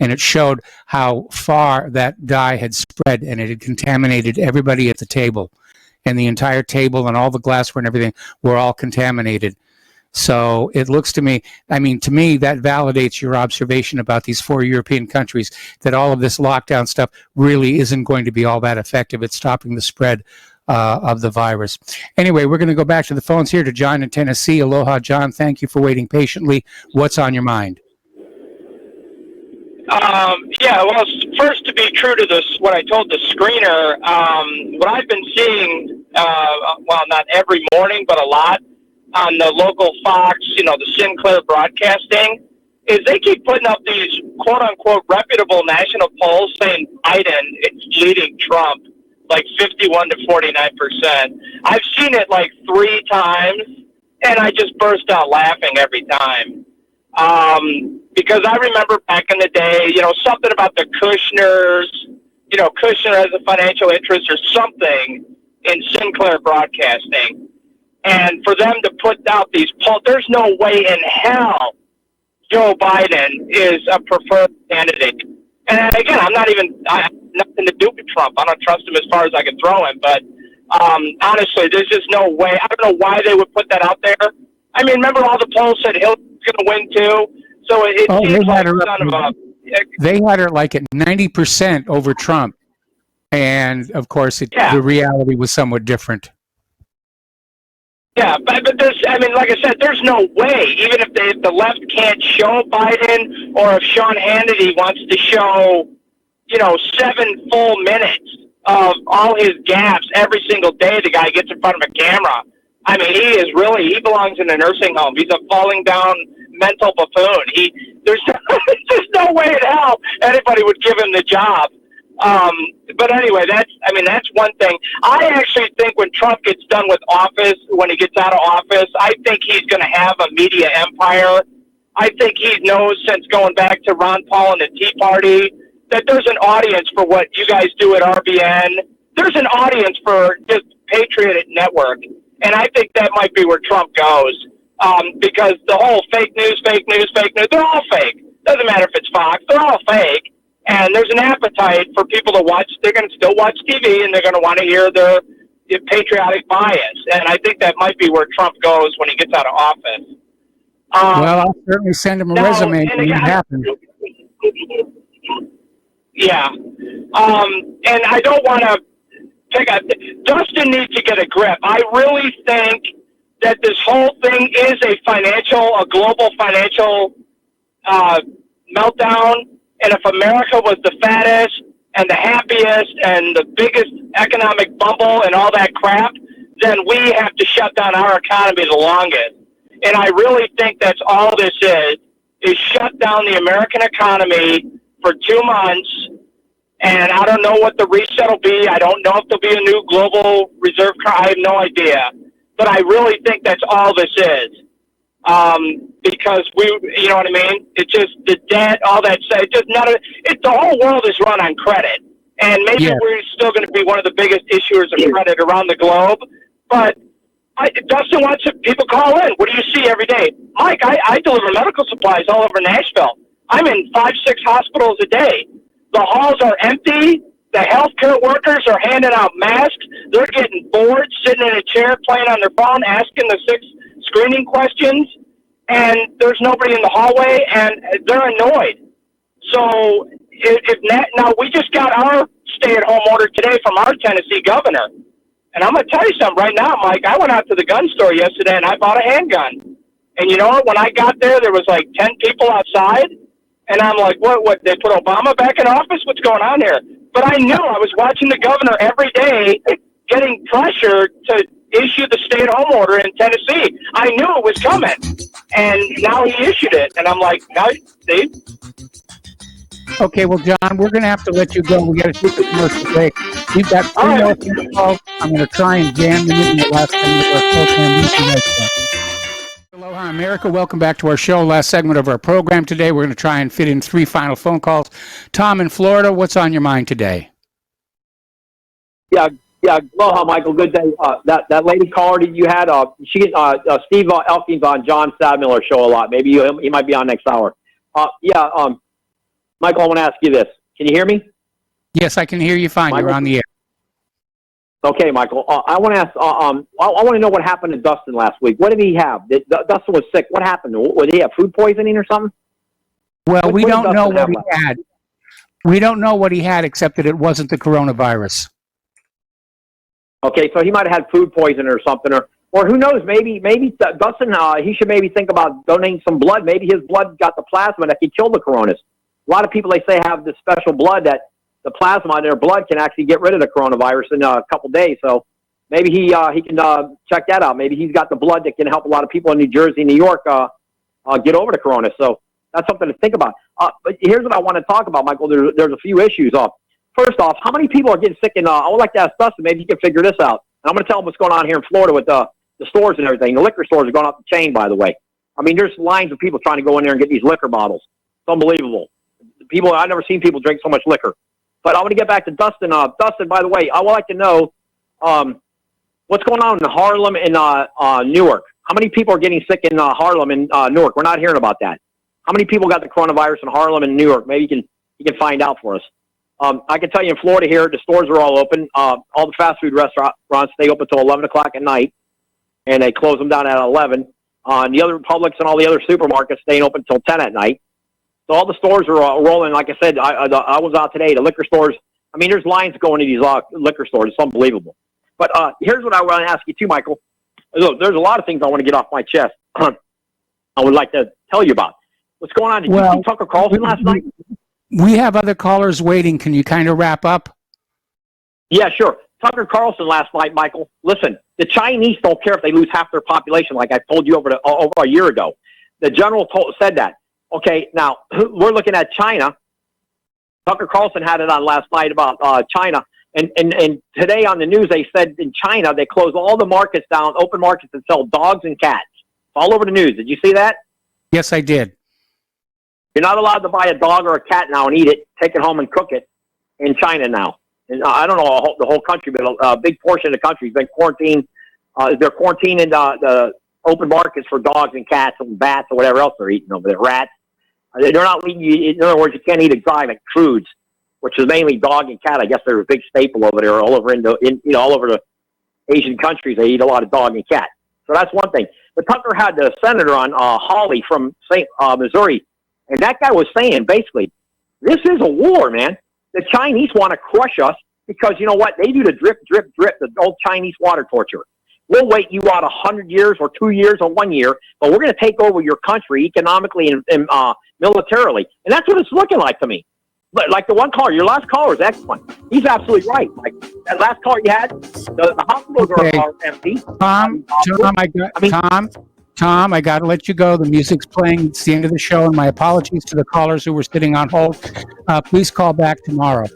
and it showed how far that dye had spread, and it had contaminated everybody at the table. And the entire table and all the glassware and everything were all contaminated. So it looks to me, to me, that validates your observation about these 4 European countries, that all of this lockdown stuff really isn't going to be all that effective at stopping the spread of the virus. Anyway, we're going to go back to the phones here to John in Tennessee. Aloha, John. Thank you for waiting patiently. What's on your mind? Well, first, to be true to this, what I told the screener, what I've been seeing, not every morning, but a lot, on the local Fox, the Sinclair broadcasting, is they keep putting up these quote-unquote reputable national polls saying Biden is leading Trump like 51 to 49%. I've seen it like 3 times, and I just burst out laughing every time. Because I remember back in the day, something about the Kushners, Kushner has a financial interest or something in Sinclair broadcasting. And for them to put out these polls, there's no way in hell Joe Biden is a preferred candidate. And again, I have nothing to do with Trump. I don't trust him as far as I can throw him. But honestly, there's just no way. I don't know why they would put that out there. Remember all the polls said Hillary's going to win too? So it seems like they had her like at 90% over Trump. And of course, the reality was somewhat different. Yeah, but there's, like I said, there's no way, even if the left can't show Biden, or if Sean Hannity wants to show, 7 full minutes of all his gaffes every single day the guy gets in front of a camera. He belongs in a nursing home. He's a falling down mental buffoon. There's just no way in hell anybody would give him the job. But anyway, that's one thing. I actually think when Trump gets done with office, when he gets out of office, I think he's going to have a media empire. I think he knows, since going back to Ron Paul and the Tea Party, that there's an audience for what you guys do at RBN. There's an audience for just Patriot Network. And I think that might be where Trump goes. Because the whole fake news, they're all fake. Doesn't matter if it's Fox, they're all fake. And there's an appetite for people to watch. They're going to still watch TV, and they're going to want to hear their patriotic bias. And I think that might be where Trump goes when he gets out of office. Well, I'll certainly send him a resume when it happens. Yeah. And I don't want to Dustin needs to get a grip. I really think that this whole thing is a global financial meltdown. And if America was the fattest and the happiest and the biggest economic bubble and all that crap, then we have to shut down our economy the longest. And I really think that's all this is shut down the American economy for 2 months. And I don't know what the reset will be. I don't know if there'll be a new global reserve currency. I have no idea. But I really think that's all this is. Because you know what I mean? It's just the debt, all that stuff. The whole world is run on credit. And maybe we're still going to be one of the biggest issuers of credit around the globe. But Dustin wants people call in. What do you see every day? Mike, I deliver medical supplies all over Nashville. I'm in 5-6 hospitals a day. The halls are empty. The healthcare workers are handing out masks. They're getting bored, sitting in a chair, playing on their phone, asking the 6 screening questions. And there's nobody in the hallway, and they're annoyed. So now we just got our stay-at-home order today from our Tennessee governor. And I'm going to tell you something right now, Mike. I went out to the gun store yesterday, and I bought a handgun. And you know what? When I got there was like 10 people outside. And I'm like, what? They put Obama back in office? What's going on here? But I knew I was watching the governor every day getting pressure to issue the stay-at-home order in Tennessee. I knew it was coming. And now he issued it. And I'm like, now, see? Okay, well, John, we're going to have to let you go. We got to take a commercial break. We've got three more phone calls. I'm going to try and jam them in the last segment of our program. Aloha, America. Welcome back to our show. Last segment of our program today. We're going to try and fit in three final phone calls. Tom in Florida, what's on your mind today? Yeah. Aloha, Michael. Good day. That lady caller that you had, Steve Elking's on John Stadmiller show a lot. Maybe he might be on next hour. Michael, I want to ask you this. Can you hear me? Yes, I can hear you fine. Michael? You're on the air. Okay, Michael. I want to ask. I want to know what happened to Dustin last week. What did he have? Dustin was sick. What happened? Did he have food poisoning or something? Well, we don't know what he had. We don't know what he had, except that it wasn't the coronavirus. Okay, so he might have had food poisoning or something, or who knows? Maybe Dustin. He should maybe think about donating some blood. Maybe his blood got the plasma that can kill the coronas. A lot of people, they say, have this special blood that the plasma in their blood can actually get rid of the coronavirus in a couple days. So maybe he can check that out. Maybe he's got the blood that can help a lot of people in New Jersey, New York, get over the corona. So that's something to think about. But here's what I want to talk about, Michael. There's a few issues. First off, how many people are getting sick? And I would like to ask Dustin, maybe he can figure this out. And I'm going to tell him what's going on here in Florida with the stores and everything. The liquor stores are going off the chain, by the way. I mean, there's lines of people trying to go in there and get these liquor bottles. It's unbelievable. I've never seen people drink so much liquor. But I want to get back to Dustin. Dustin, by the way, I would like to know what's going on in Harlem and Newark. How many people are getting sick in Harlem and Newark? We're not hearing about that. How many people got the coronavirus in Harlem and Newark? Maybe you can find out for us. I can tell you in Florida here, the stores are all open. All the fast food restaurants stay open until 11 o'clock at night, and they close them down at 11. The other Publix and all the other supermarkets staying open until 10 at night. So all the stores are rolling. Like I said, I was out today. The liquor stores, I mean, there's lines going to these liquor stores. It's unbelievable. But here's what I want to ask you too, Michael. Look, there's a lot of things I want to get off my chest. I would like to tell you about. What's going on? Did you see Tucker Carlson last night? We have other callers waiting. Can you kind of wrap up? Yeah, sure. Tucker Carlson last night, Michael. Listen, the Chinese don't care if they lose half their population, like I told you over a year ago. The general said that. Okay, now we're looking at China. Tucker Carlson had it on last night about China. And today on the news, they said in China, they closed all the markets down, open markets, and sell dogs and cats. All over the news. Did you see that? Yes, I did. You're not allowed to buy a dog or a cat now and eat it, take it home and cook it in China now. And I don't know the whole country, but a big portion of the country has been quarantined. They're quarantining the open markets for dogs and cats and bats or whatever else they're eating over there, rats. They're not eating you. In other words, you can't eat exotic foods, which is mainly dog and cat. I guess they're a big staple over there, all over all over the Asian countries. They eat a lot of dog and cat. So that's one thing. But Tucker had the senator on, Hawley from Missouri, and that guy was saying basically, this is a war, man. The Chinese want to crush us because you know what? They do the drip, drip, drip, the old Chinese water torture. We'll wait you out 100 years or 2 years or 1 year, but we're going to take over your country economically and militarily. And that's what it's looking like to me. But like the one caller, your last caller is excellent. He's absolutely right. Like that last caller you had, the hospitals are empty. Tom, I got to let you go. The music's playing. It's the end of the show, and my apologies to the callers who were sitting on hold. Please call back tomorrow.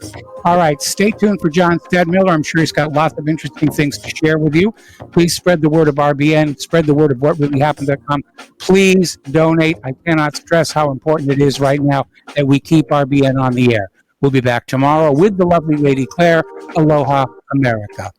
All right, stay tuned for John Stadmiller. I'm sure he's got lots of interesting things to share with you. Please spread the word of RBN. Spread the word of what really happened.com. Please donate. I cannot stress how important it is right now that we keep RBN on the air. We'll be back tomorrow with the lovely Lady Claire. Aloha, America.